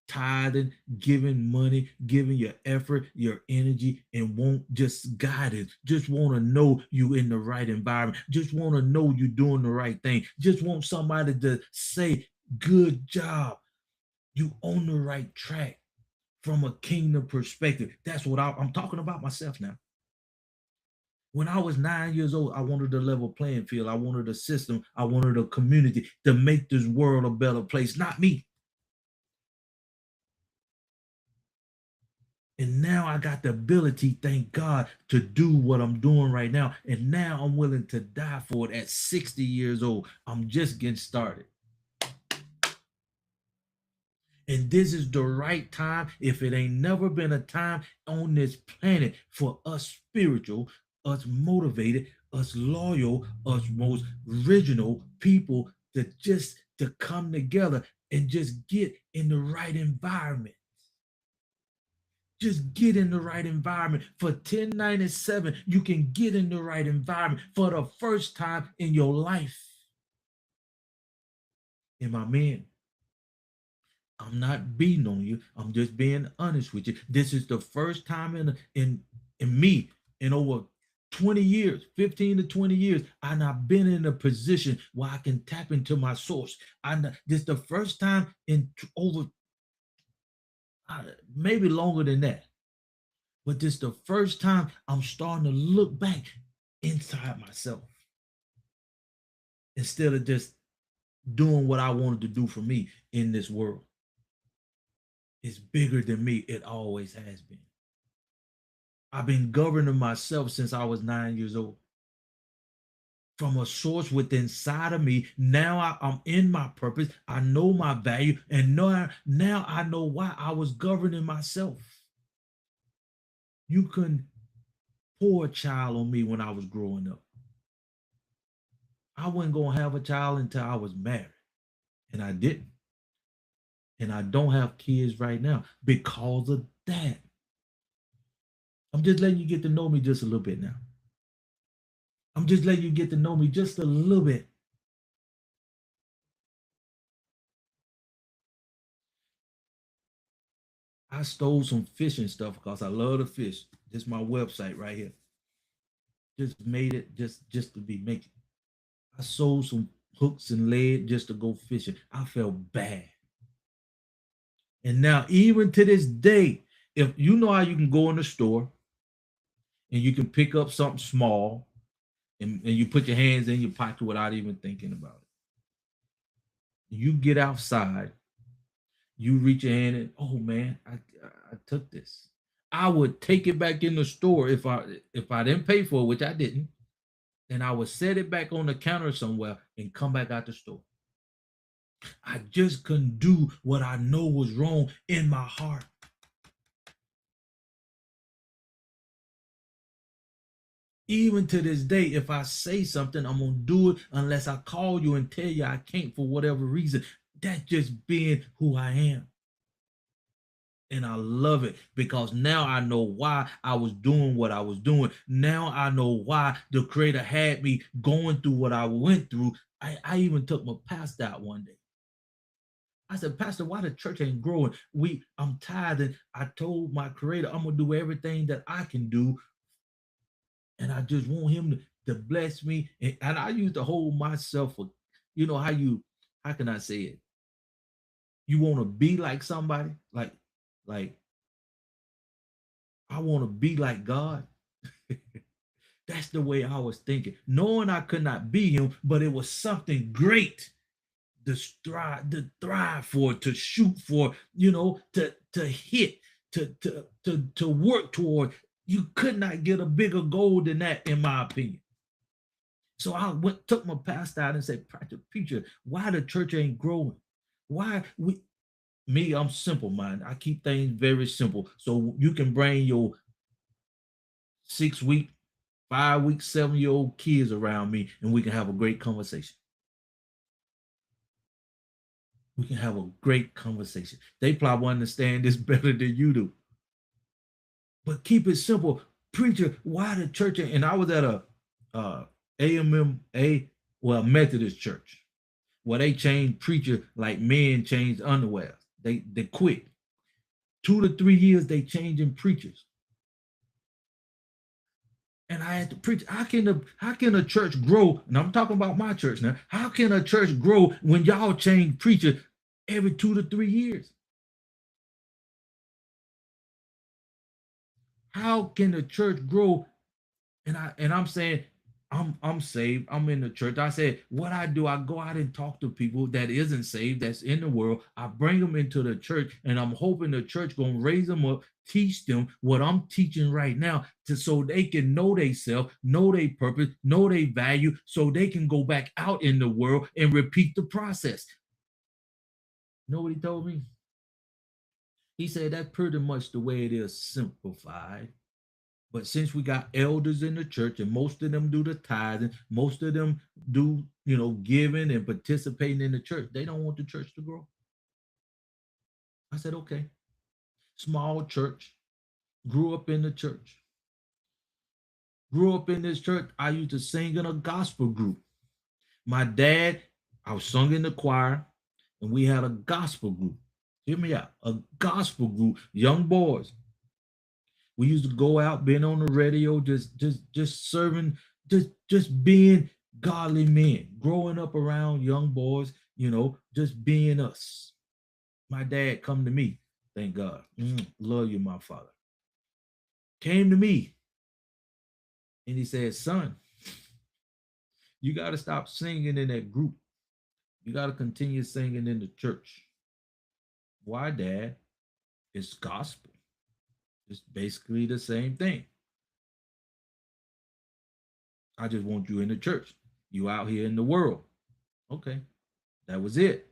Tithing, giving money, giving your effort, your energy, and won't just guidance. Just want to know you in the right environment. Just want to know you doing the right thing. Just want somebody to say, good job. You on the right track from a kingdom perspective. That's what I'm talking about myself now. When I was 9 years old, I wanted a level playing field. I wanted a system. I wanted a community to make this world a better place, not me. And now I got the ability, thank God, to do what I'm doing right now. And now I'm willing to die for it at 60 years old. I'm just getting started. And this is the right time. If it ain't never been a time on this planet for us spiritual, us motivated, us loyal, us most original people to come together and just get in the right environment. Just get in the right environment. For 1097, you can get in the right environment for the first time in your life. And my men, I'm not beating on you. I'm just being honest with you. This is the first time in me in over 20 years, 15 to 20 years, I've not been in a position where I can tap into my source. This is the first time in over maybe longer than that. But this is the first time I'm starting to look back inside myself instead of just doing what I wanted to do for me in this world. It's bigger than me. It always has been. I've been governing myself since I was 9 years old. From a source within inside of me. Now I'm in my purpose. I know my value. And now I know why I was governing myself. You couldn't pour a child on me when I was growing up. I wasn't going to have a child until I was married. And I didn't. And I don't have kids right now because of that. I'm just letting you get to know me just a little bit now. I'm just letting you get to know me just a little bit. I stole some fishing stuff because I love to fish. This is my website right here. Just made it just to be making. I sold some hooks and lead just to go fishing. I felt bad. And now, even to this day, if you know how you can go in the store and you can pick up something small and you put your hands in your pocket without even thinking about it. You get outside, you reach your hand and, oh man, I took this. I would take it back in the store if I didn't pay for it, which I didn't, and I would set it back on the counter somewhere and come back out the store. I just couldn't do what I know was wrong in my heart. Even to this day, if I say something, I'm going to do it unless I call you and tell you I can't for whatever reason. That's just being who I am. And I love it because now I know why I was doing what I was doing. Now I know why the Creator had me going through what I went through. I even took my pastor out one day. I said, Pastor, why the church ain't growing? I'm tired. And I told my creator, I'm gonna do everything that I can do. And I just want him to bless me. And I used to hold myself for, you know, how can I say it? You want to be like somebody, like I want to be like God. That's the way I was thinking, knowing I could not be him, but it was something great to thrive for, to shoot for, to hit, to work toward. You could not get a bigger goal than that, in my opinion. So I took my pastor out and said, Preacher, why the church ain't growing? Why I'm simple, man. I keep things very simple. So you can bring your 6-week, 5-week, 7-year-old kids around me, and we can have a great conversation. We can have a great conversation. They probably understand this better than you do. But keep it simple. Preacher, why the church? And I was at a Methodist church where they changed preacher like men changed underwear. They quit. 2 to 3 years they changing preachers. And I had to preach. How can a church grow? And I'm talking about my church now. How can a church grow when y'all change preacher every 2 to 3 years? How can the church grow? And I'm saying, I'm saved. I'm in the church. I said, what I do, I go out and talk to people that isn't saved, that's in the world. I bring them into the church, and I'm hoping the church gonna raise them up, teach them what I'm teaching right now, so they can know themselves, know their purpose, know their value, so they can go back out in the world and repeat the process. You know what he told me? He said that's pretty much the way it is, simplified. But since we got elders in the church and most of them do the tithing, most of them do, giving and participating in the church, they don't want the church to grow. I said, okay. Small church, grew up in the church. Grew up in this church. I used to sing in a gospel group. My dad, I was sung in the choir, and we had a gospel group. Hear me out. A gospel group, young boys. We used to go out, being on the radio, just serving, just being godly men, growing up around young boys, just being us. My dad come to me, thank God. Love you, my father. Came to me and he said, son, you got to stop singing in that group. You got to continue singing in the church. Why, Dad? It's gospel. It's basically the same thing. I just want you in the church. You out here in the world. Okay. That was it.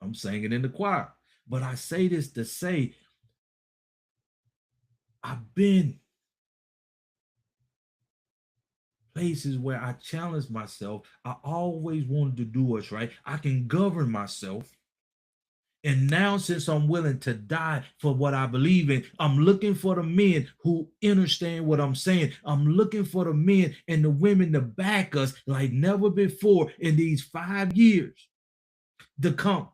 I'm singing in the choir. But I say this to say, I've been places where I challenge myself. I always wanted to do what's right. I can govern myself. And now, since I'm willing to die for what I believe in, I'm looking for the men who understand what I'm saying. I'm looking for the men and the women to back us like never before in these 5 years to come.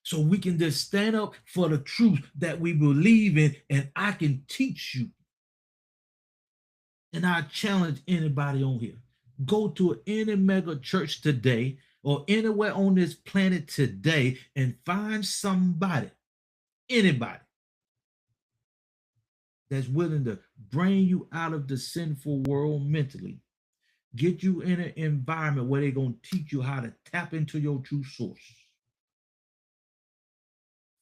So we can just stand up for the truth that we believe in, and I can teach you. And I challenge anybody on here. Go to any mega church today or anywhere on this planet today and find somebody, anybody, that's willing to bring you out of the sinful world mentally, get you in an environment where they're going to teach you how to tap into your true source.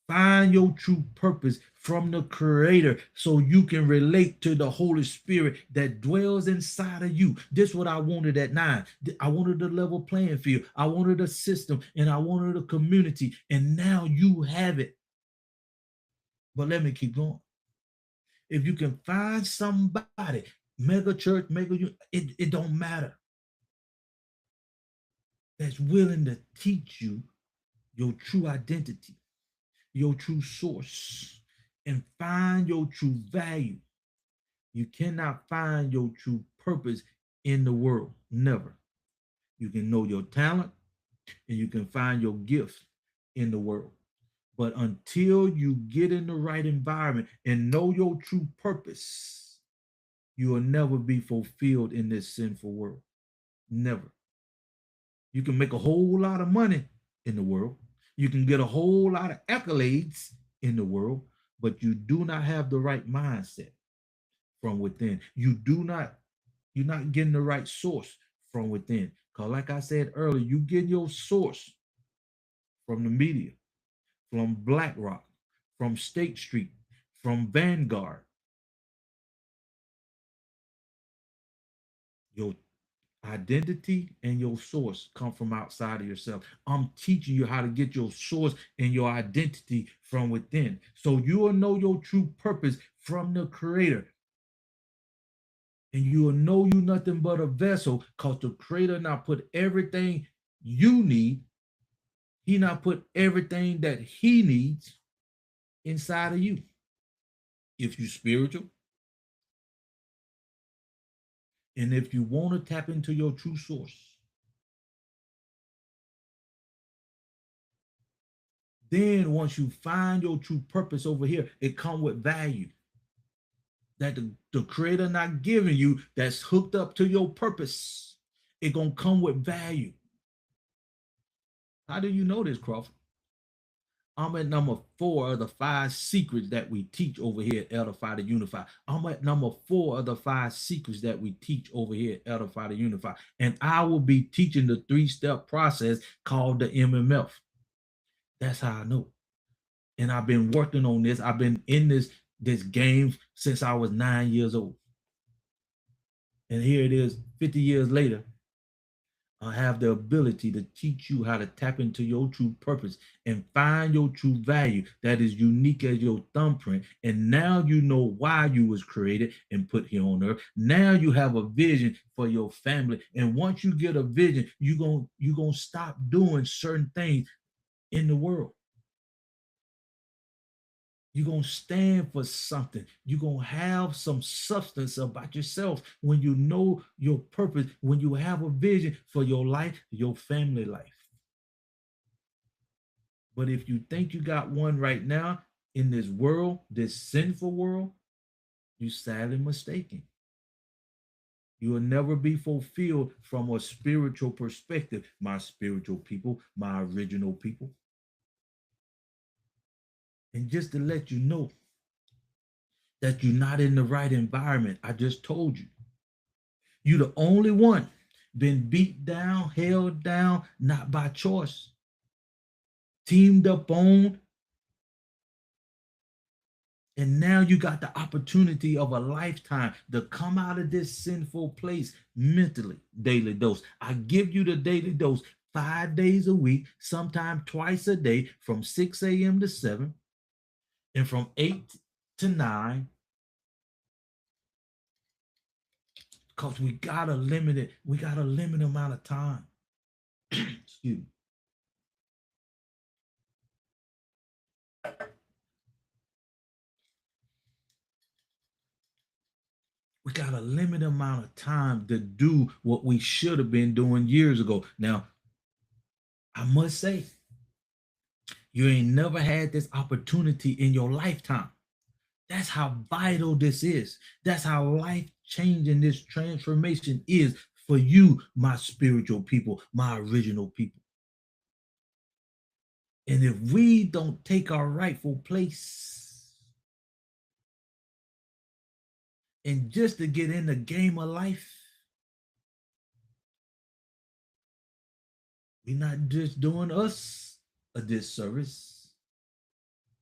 Find your true purpose from the Creator so you can relate to the Holy Spirit that dwells inside of you. This is what I wanted at 9. I wanted a level playing field. I wanted a system, and I wanted a community. And now you have it. But let me keep going. If you can find somebody, mega church, it don't matter, that's willing to teach you your true identity, your true source, and find your true value. You cannot find your true purpose in the world. Never. You can know your talent and you can find your gift, in the world. But until you get in the right environment and know your true purpose, you will never be fulfilled in this sinful world. Never. You can make a whole lot of money in the world. You can get a whole lot of accolades in the world, but you do not have the right mindset from within. You're not getting the right source from within. Because like I said earlier, you get your source from the media, from BlackRock, from State Street, from Vanguard. Your identity and your source come from outside of yourself. I'm teaching you how to get your source and your identity from within. So you will know your true purpose from the creator. And you will know you nothing but a vessel because the creator not put everything you need. He not put everything that he needs inside of you. If you spiritual, and if you want to tap into your true source, then once you find your true purpose over here, it comes with value that the creator not giving you that's hooked up to your purpose. It gonna come with value. How do you know this, Crawford? I'm at number 4 of the 5 secrets that we teach over here at Edify to Unify. I'm at number 4 of the 5 secrets that we teach over here at Edify to Unify. And I will be teaching the 3-step process called the MMF. That's how I know. And I've been working on this. I've been in this game since I was 9 years old. And here it is, 50 years later. I have the ability to teach you how to tap into your true purpose and find your true value that is unique as your thumbprint. And now you know why you was created and put here on earth. Now you have a vision for your family. And once you get a vision, you're gonna stop doing certain things in the world. You're going to stand for something. You're going to have some substance about yourself when you know your purpose, when you have a vision for your life, your family life. But if you think you got one right now in this world, this sinful world, you're sadly mistaken. You will never be fulfilled from a spiritual perspective, my spiritual people, my original people. And just to let you know that you're not in the right environment, I just told you. You're the only one been beat down, held down, not by choice, teamed up on. And now you got the opportunity of a lifetime to come out of this sinful place mentally, daily dose. I give you the daily dose 5 days a week, sometime twice a day from 6 a.m. to 7 and from 8 to 9. Because we got a limited amount of time. Excuse me. We got a limited amount of time to do what we should have been doing years ago. Now, I must say, you ain't never had this opportunity in your lifetime. That's how vital this is. That's how life-changing this transformation is for you, my spiritual people, my original people. And if we don't take our rightful place and just to get in the game of life, we're not just doing us a disservice.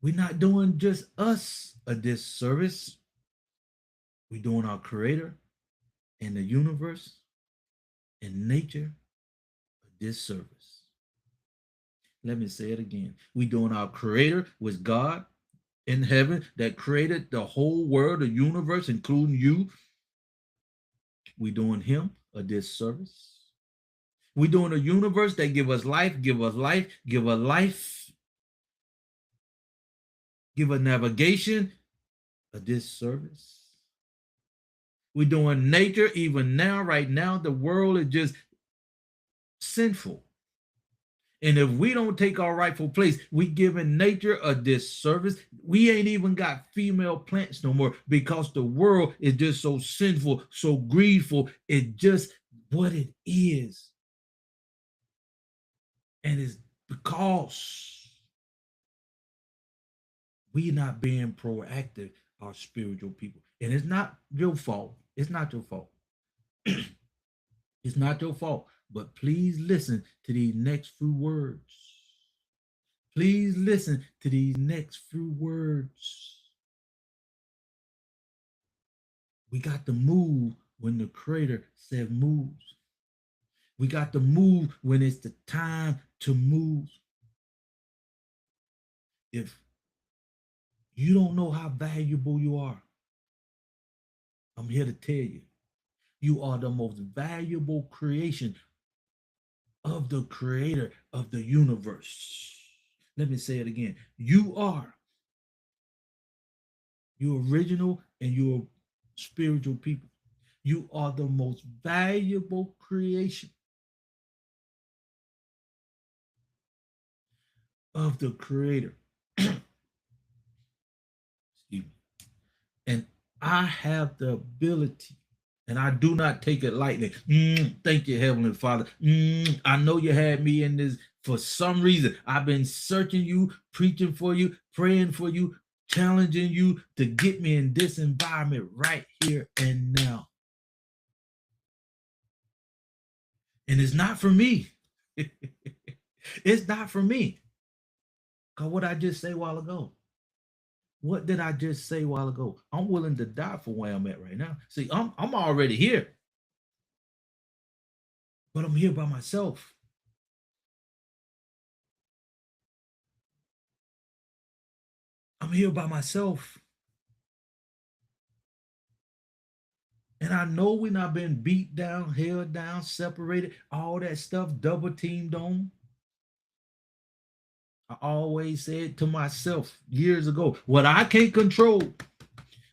We're not doing just us a disservice. We're doing our creator and the universe and nature a disservice. Let me say it again. We're doing our creator with God in heaven that created the whole world, the universe, including you. We're doing him a disservice. We're doing a universe that give us life, give us life, give us life, give us navigation, a disservice. We're doing nature even now, right now, the world is just sinful. And if we don't take our rightful place, we giving nature a disservice. We ain't even got female plants no more because the world is just so sinful, so greedful. It's just what it is. And it's because we not being proactive, our spiritual people. And it's not your fault. It's not your fault. It's not your fault. But please listen to these next few words. Please listen to these next few words. We got to move when the Creator said moves. We got to move when it's the time to move. If you don't know how valuable you are, I'm here to tell you, you are the most valuable creation of the Creator of the universe. Let me say it again. You are. You're original and you're spiritual people. You are the most valuable creation of the Creator. Excuse me. And I have the ability, and I do not take it lightly. Thank you, Heavenly Father. I know you had me in this for some reason. I've been searching you, preaching for you, praying for you, challenging you to get me in this environment right here and now. And it's not for me. It's not for me. Because what I just say a while ago. What did I just say a while ago? I'm willing to die for where I'm at right now. See, I'm already here. But I'm here by myself. I'm here by myself. And I know we're not been beat down, held down, separated, all that stuff, double teamed on. I always said to myself years ago, what I can't control,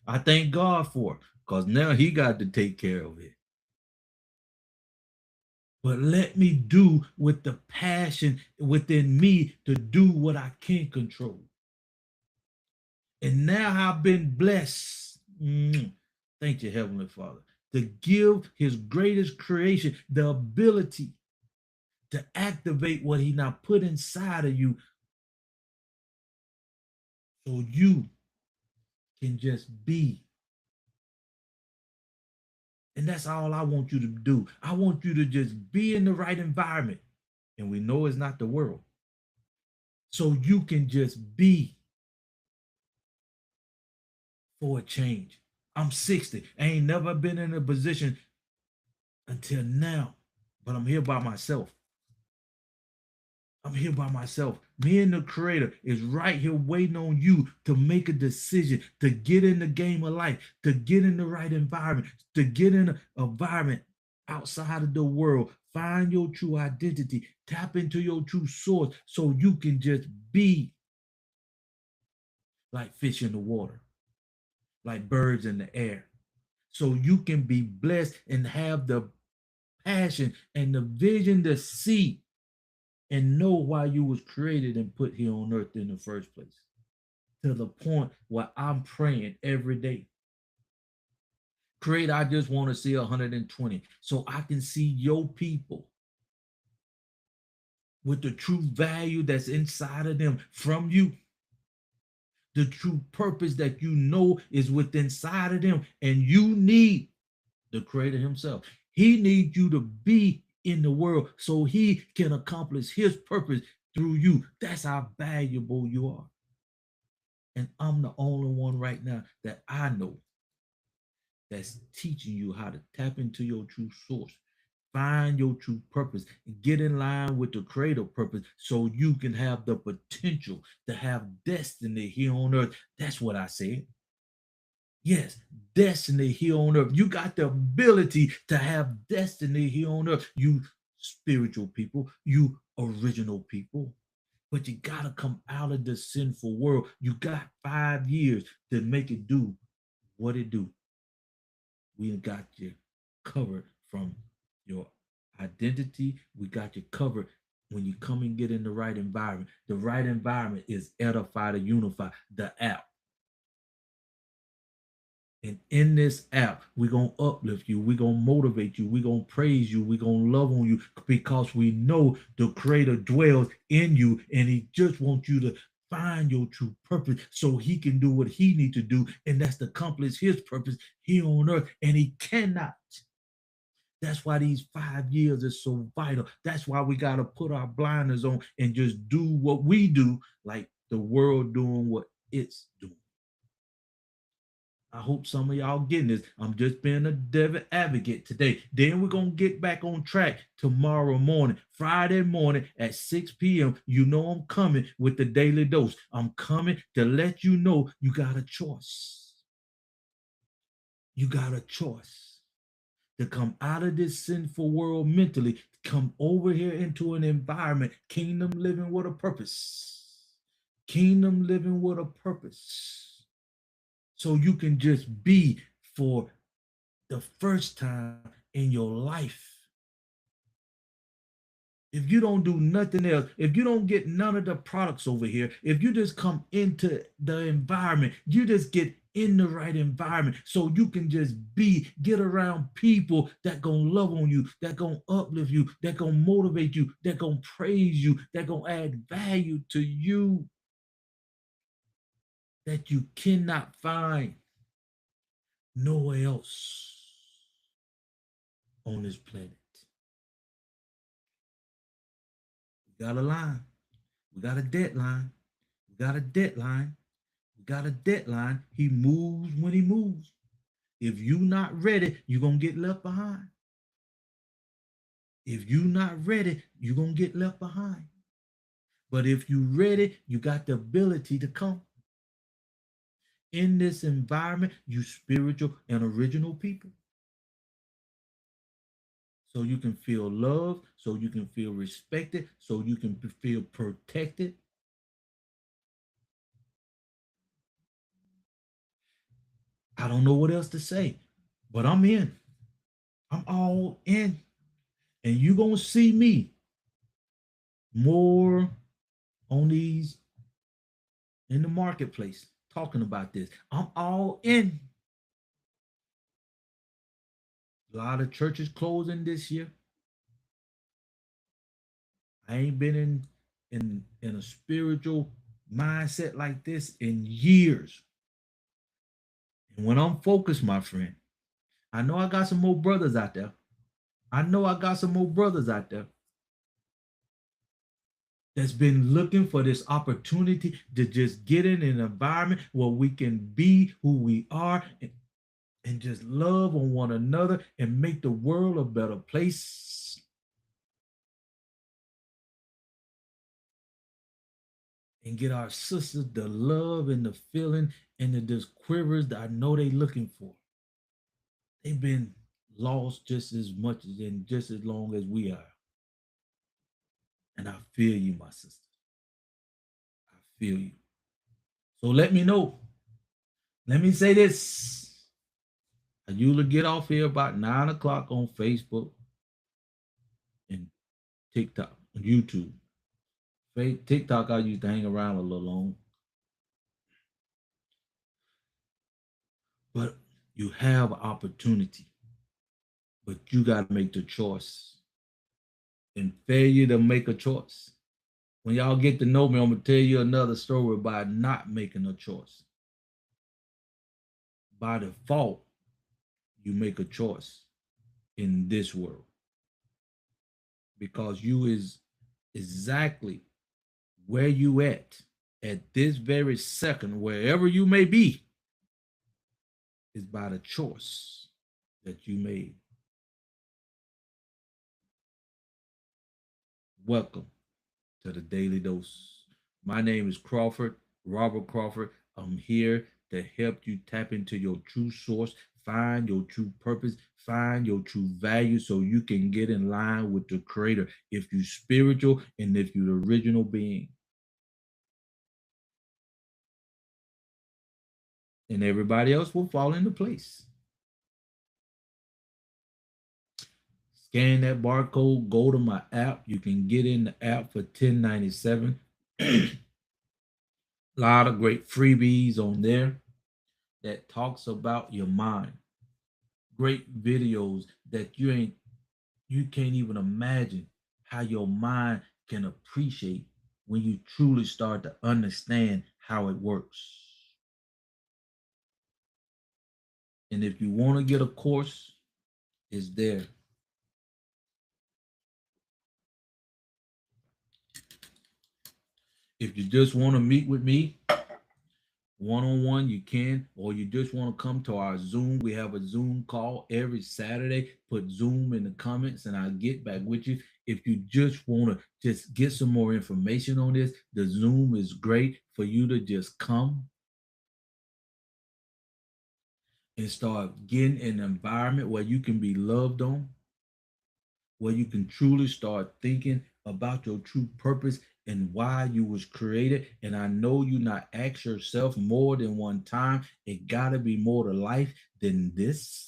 I thank God for, because now He got to take care of it. But let me do with the passion within me to do what I can't control. And now I've been blessed. Thank you, Heavenly Father, to give His greatest creation the ability to activate what He now put inside of you so you can just be. And that's all I want you to do. I want you to just be in the right environment. And we know it's not the world. So you can just be for a change. I'm 60. I ain't never been in a position until now, but I'm here by myself. I'm here by myself. Me and the Creator is right here waiting on you to make a decision, to get in the game of life, to get in the right environment, to get in an environment outside of the world. Find your true identity, tap into your true source so you can just be like fish in the water, like birds in the air. So you can be blessed and have the passion and the vision to see and know why you was created and put here on earth in the first place. To the point where I'm praying every day. Create, I just want to see 120 so I can see your people with the true value that's inside of them from you. The true purpose that you know is within inside of them, and you need the Creator Himself. He needs you to be in the world so He can accomplish His purpose through you. That's how valuable you are. And I'm the only one right now that I know that's teaching you how to tap into your true source, find your true purpose, and get in line with the Creator purpose so you can have the potential to have destiny here on earth. That's what I said. Yes, destiny here on earth. You got the ability to have destiny here on earth. You spiritual people, you original people. But you got to come out of the sinful world. You got 5 years to make it do what it do. We got you covered from your identity. We got you covered when you come and get in the right environment. The right environment is Edify to Unify, the app. And in this app, we're going to uplift you. We're going to motivate you. We're going to praise you. We're going to love on you because we know the Creator dwells in you and He just wants you to find your true purpose so He can do what He needs to do. And that's to accomplish His purpose here on earth. And He cannot. That's why these 5 years is so vital. That's why we got to put our blinders on and just do what we do, like the world doing what it's doing. I hope some of y'all getting this. I'm just being a devil advocate today. Then we're going to get back on track tomorrow morning, Friday morning at 6 p.m. You know I'm coming with the daily dose. I'm coming to let you know you got a choice. You got a choice to come out of this sinful world mentally, come over here into an environment, kingdom living with a purpose. Kingdom living with a purpose. So you can just be for the first time in your life. If you don't do nothing else, if you don't get none of the products over here, if you just come into the environment, you just get in the right environment so you can just get around people that gonna love on you, that gonna uplift you, that gonna motivate you, that gonna praise you, that gonna add value to you that you cannot find nowhere else on this planet. We got a line. We got a deadline. We got a deadline. We got a deadline. He moves when he moves. If you not ready, you're going to get left behind. If you not ready, you're going to get left behind. But if you ready, you got the ability to come. In this environment, you spiritual and original people. So you can feel loved, so you can feel respected, so you can feel protected. I don't know what else to say, but I'm in. I'm all in. And you're going to see me more on these in the marketplace talking about this. I'm all in. A lot of churches closing this year. I ain't been in a spiritual mindset like this in years. And when I'm focused, my friend, I know I got some more brothers out there. I know I got some more brothers out there that's been looking for this opportunity to just get in an environment where we can be who we are and just love on one another and make the world a better place. And get our sisters the love and the feeling and the just quivers that I know they looking for. They've been lost just as much and just as long as we are. And I feel you, my sister. I feel you. So let me know. Let me say this. I usually get off here about 9 o'clock on Facebook and TikTok, and YouTube. TikTok, I used to hang around a little long. But you have opportunity. But you got to make the choice. And failure to make a choice. When y'all get to know me, I'm going to tell you another story about not making a choice. By default, you make a choice in this world. Because you is exactly where you at this very second, wherever you may be, is by the choice that you made. Welcome to the Daily Dose. My name is Crawford, Robert Crawford. I'm here to help you tap into your true source, find your true purpose, find your true value so you can get in line with the Creator if you're spiritual and if you're the original being. And everybody else will fall into place. Scan that barcode, go to my app. You can get in the app for $10.97. A lot of great freebies on there that talks about your mind. Great videos that you can't even imagine how your mind can appreciate when you truly start to understand how it works. And if you want to get a course, it's there. If you just want to meet with me one-on-one, you can, or you just want to come to our Zoom. We have a Zoom call every Saturday. Put Zoom in the comments and I'll get back with you. If you just want to just get some more information on this, the Zoom is great for you to just come and start getting an environment where you can be loved on, where you can truly start thinking about your true purpose and why you was created. And I know you not ask yourself more than one time, it gotta be more to life than this.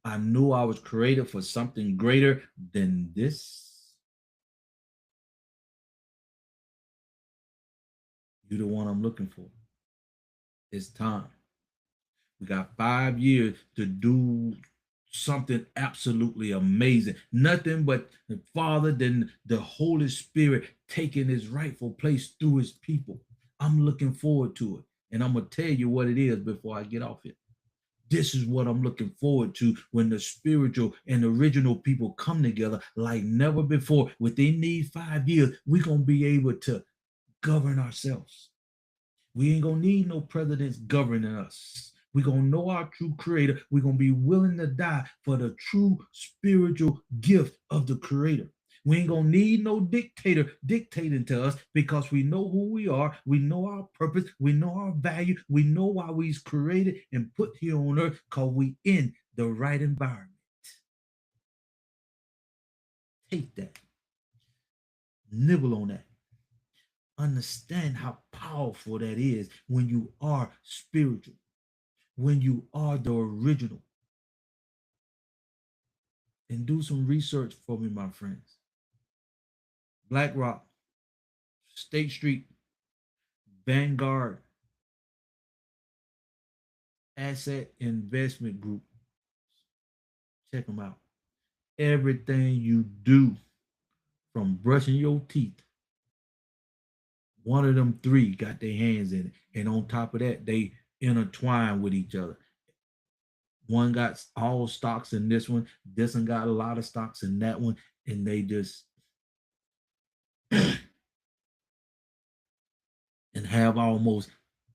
I knew I was created for something greater than this. You're the one I'm looking for. It's time. We got 5 years to do something absolutely amazing. Nothing but the Father, then the Holy Spirit taking his rightful place through his people. I'm looking forward to it. And I'm going to tell you what it is before I get off it. This is what I'm looking forward to when the spiritual and original people come together like never before. Within these 5 years, we're going to be able to govern ourselves. We ain't going to need no presidents governing us. We're going to know our true creator. We're going to be willing to die for the true spiritual gift of the creator. We ain't going to need no dictator dictating to us because we know who we are. We know our purpose. We know our value. We know why we was created and put here on earth because we in the right environment. Take that. Nibble on that. Understand how powerful that is when you are spiritual, when you are the original. And do some research for me, my friends. BlackRock, State Street, Vanguard, Asset Investment Group. Check them out. Everything you do, from brushing your teeth, one of them three got their hands in it. And on top of that, they intertwine with each other. One got all stocks in this one. This one got a lot of stocks in that one. And they just and have almost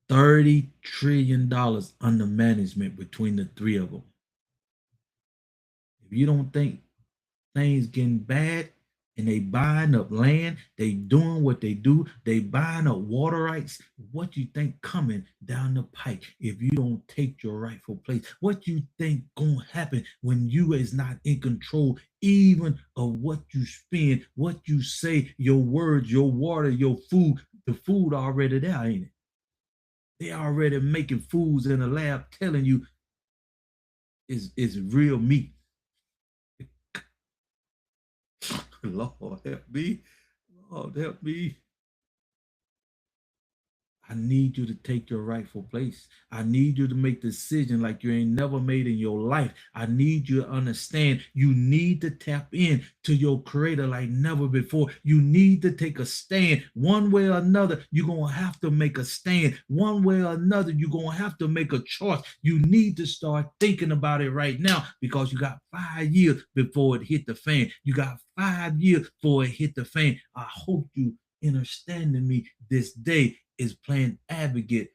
$30 trillion under management between the three of them. If you don't think things getting bad and they buying up land, they doing what they do, they buying up water rights, what you think coming down the pike if you don't take your rightful place? What you think gonna happen when you is not in control even of what you spend, what you say, your words, your water, your food? The food already there, ain't it? They already making foods in the lab telling you is real meat. Lord help me. Lord help me. I need you to take your rightful place. I need you to make decisions like you ain't never made in your life. I need you to understand you need to tap in to your creator like never before. You need to take a stand. One way or another, you're going to have to make a stand. One way or another, you're going to have to make a choice. You need to start thinking about it right now because you got 5 years before it hit the fan. You got 5 years before it hit the fan. I hope you understanding me this day is playing advocate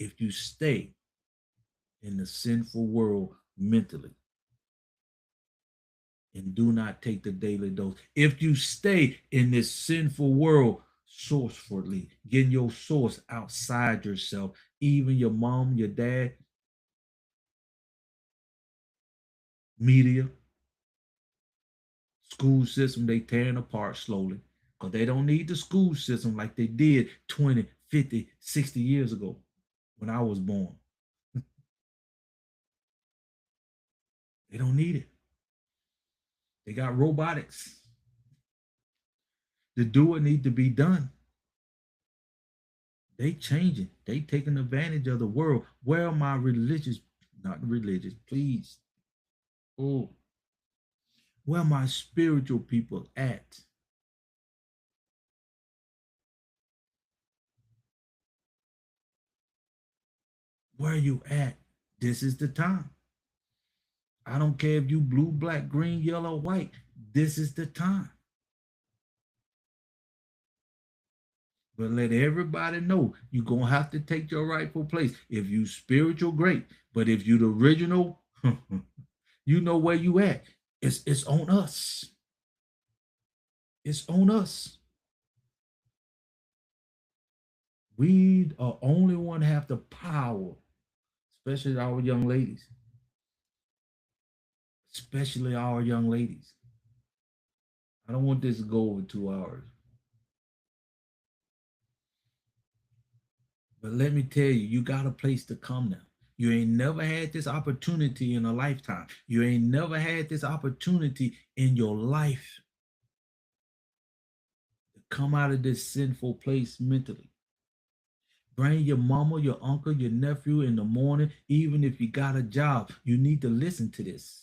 if you stay in the sinful world mentally and do not take the daily dose. If you stay in this sinful world sourcefully, getting your source outside yourself, even your mom, your dad, media, school system, they tearing apart slowly because they don't need the school system like they did 20, 50, 60 years ago when I was born. They don't need it. They got robotics. To do what need to be done. They changing. They taking advantage of the world. Where are my religious, not religious, please. Oh, where are my spiritual people at? Where are you at? This is the time. I don't care if you blue, black, green, yellow, white. This is the time. But let everybody know you're going to have to take your rightful place. If you spiritual, great. But if you the original, you know where you at. It's on us. It's on us. We are only one have the power, especially our young ladies. Especially our young ladies. I don't want this to go over 2 hours. But let me tell you, you got a place to come now. You ain't never had this opportunity in a lifetime. You ain't never had this opportunity in your life to come out of this sinful place mentally. Bring your mama, your uncle, your nephew in the morning, even if you got a job. You need to listen to this.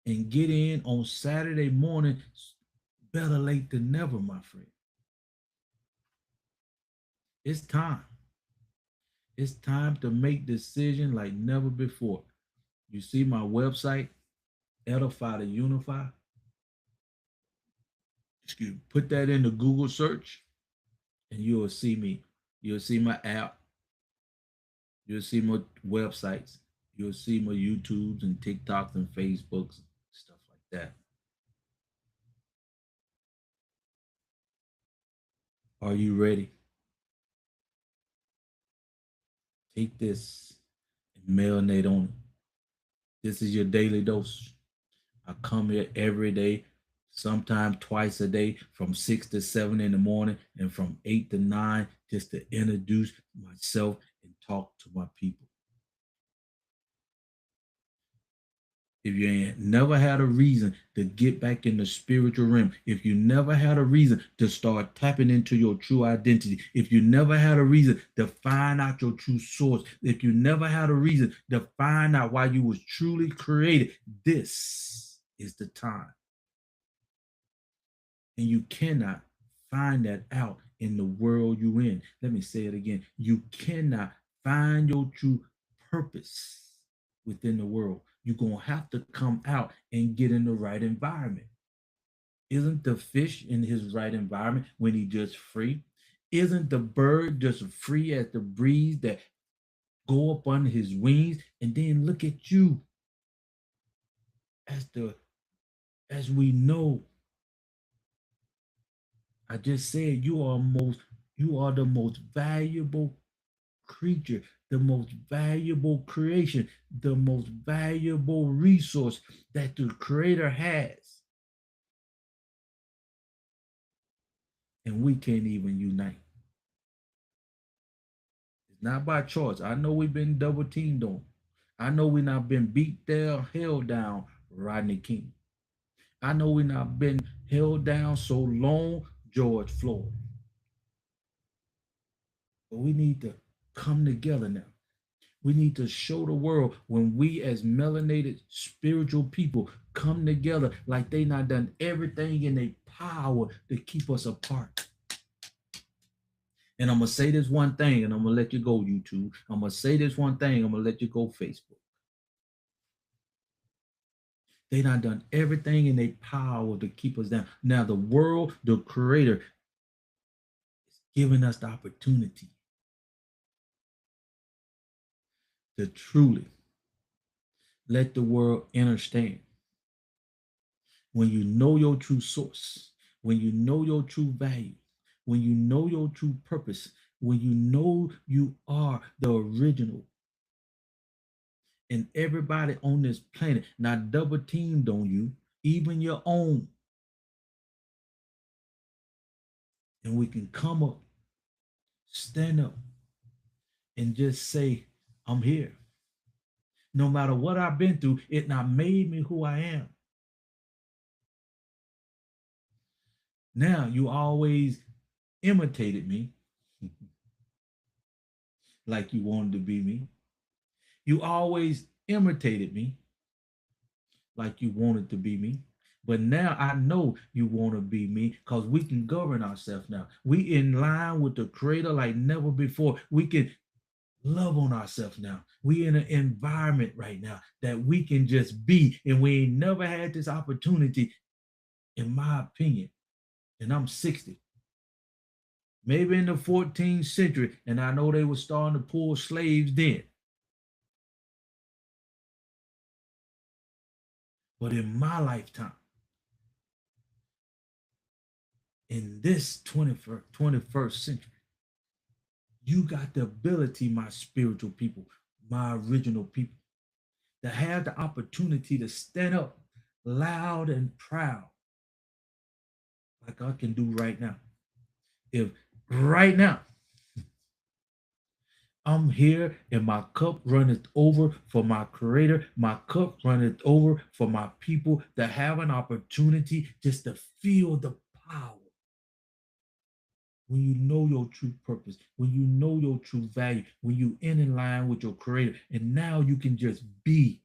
And get in on Saturday morning. Better late than never, my friend. It's time. It's time to make decisions like never before. You see my website, Edify to Unify. Excuse me. Put that in the Google search, and you will see me. You'll see my app. You'll see my websites. You'll see my YouTubes and TikToks and Facebooks, stuff like that. Are you ready? Take this and marinate on it. This is your daily dose. I come here every day, sometimes twice a day, from 6 to 7 in the morning and from 8 to 9, just to introduce myself and talk to my people. If you ain't never had a reason to get back in the spiritual realm, if you never had a reason to start tapping into your true identity, if you never had a reason to find out your true source, if you never had a reason to find out why you was truly created, this is the time. And you cannot find that out in the world you in. Let me say it again. You cannot find your true purpose within the world. You're going to have to come out and get in the right environment. Isn't the fish in his right environment when he just free? Isn't the bird just free as the breeze that go up on his wings? And then look at you as we know. I just said you are the most valuable creature, the most valuable creation, the most valuable resource that the creator has. And we can't even unite. It's not by choice. I know we've been double teamed on. I know we not been beat down, held down, Rodney King. I know we not been held down so long, George Floyd. But we need to come together now. We need to show the world when we as melanated spiritual people come together like they not done everything in their power to keep us apart. And I'm going to say this one thing and I'm going to let you go, YouTube. I'm going to say this one thing. I'm going to let you go, Facebook. They not done everything in their power to keep us down. Now the world, the creator, is giving us the opportunity to truly let the world understand. When you know your true source, when you know your true value, when you know your true purpose, when you know you are the original, and everybody on this planet not double teamed on you, even your own, and we can come up, stand up, and just say, I'm here. No matter what I've been through, it not made me who I am. Now you always imitated me like you wanted to be me. You always imitated me like you wanted to be me. But now I know you want to be me because we can govern ourselves now. We in line with the creator like never before. We can love on ourselves now. We in an environment right now that we can just be. And we ain't never had this opportunity, in my opinion. And I'm 60. Maybe in the 14th century, and I know they were starting to pull slaves then. But in my lifetime, in this 21st century, you got the ability, my spiritual people, my original people, to have the opportunity to stand up loud and proud like I can do right now. If right now I'm here and my cup runneth over for my creator, my cup runneth over for my people that have an opportunity just to feel the power. When you know your true purpose, when you know your true value, when you in line with your creator, and now you can just be.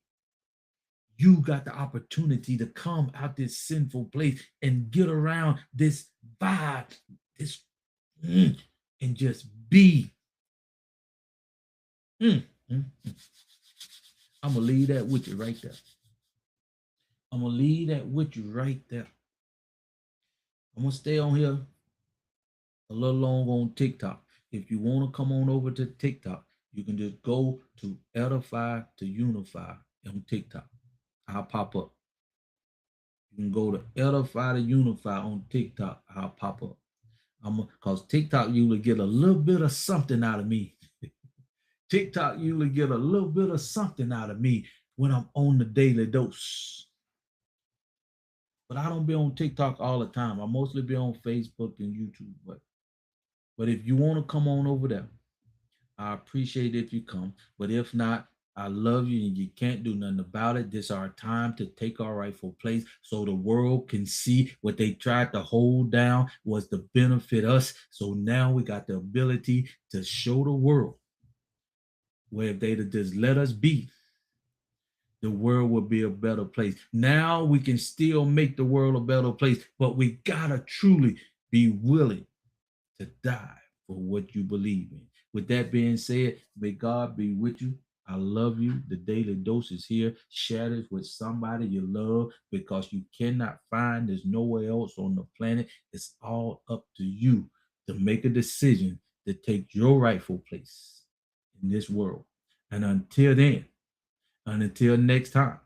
You got the opportunity to come out this sinful place and get around this vibe, this and just be. Mm, mm, mm. I'm gonna leave that with you right there. I'm gonna leave that with you right there. I'm gonna stay on here a little longer on TikTok. If you want to come on over to TikTok, you can just go to Edify to Unify on TikTok. I'll pop up. You can go to Edify to Unify on TikTok. I'll pop up. Because TikTok usually get a little bit of something out of me. TikTok usually get a little bit of something out of me when I'm on the daily dose. But I don't be on TikTok all the time. I mostly be on Facebook and YouTube. But if you want to come on over there, I appreciate it if you come. But if not, I love you and you can't do nothing about it. This is our time to take our rightful place so the world can see what they tried to hold down was to benefit us. So now we got the ability to show the world where if they'd just let us be, the world would be a better place. Now we can still make the world a better place, but we gotta truly be willing to die for what you believe in. With that being said, may God be with you. I love you. The daily dose is here. Share this with somebody you love because you cannot find this nowhere else on the planet. It's all up to you to make a decision to take your rightful place in this world. And until then, and until next time,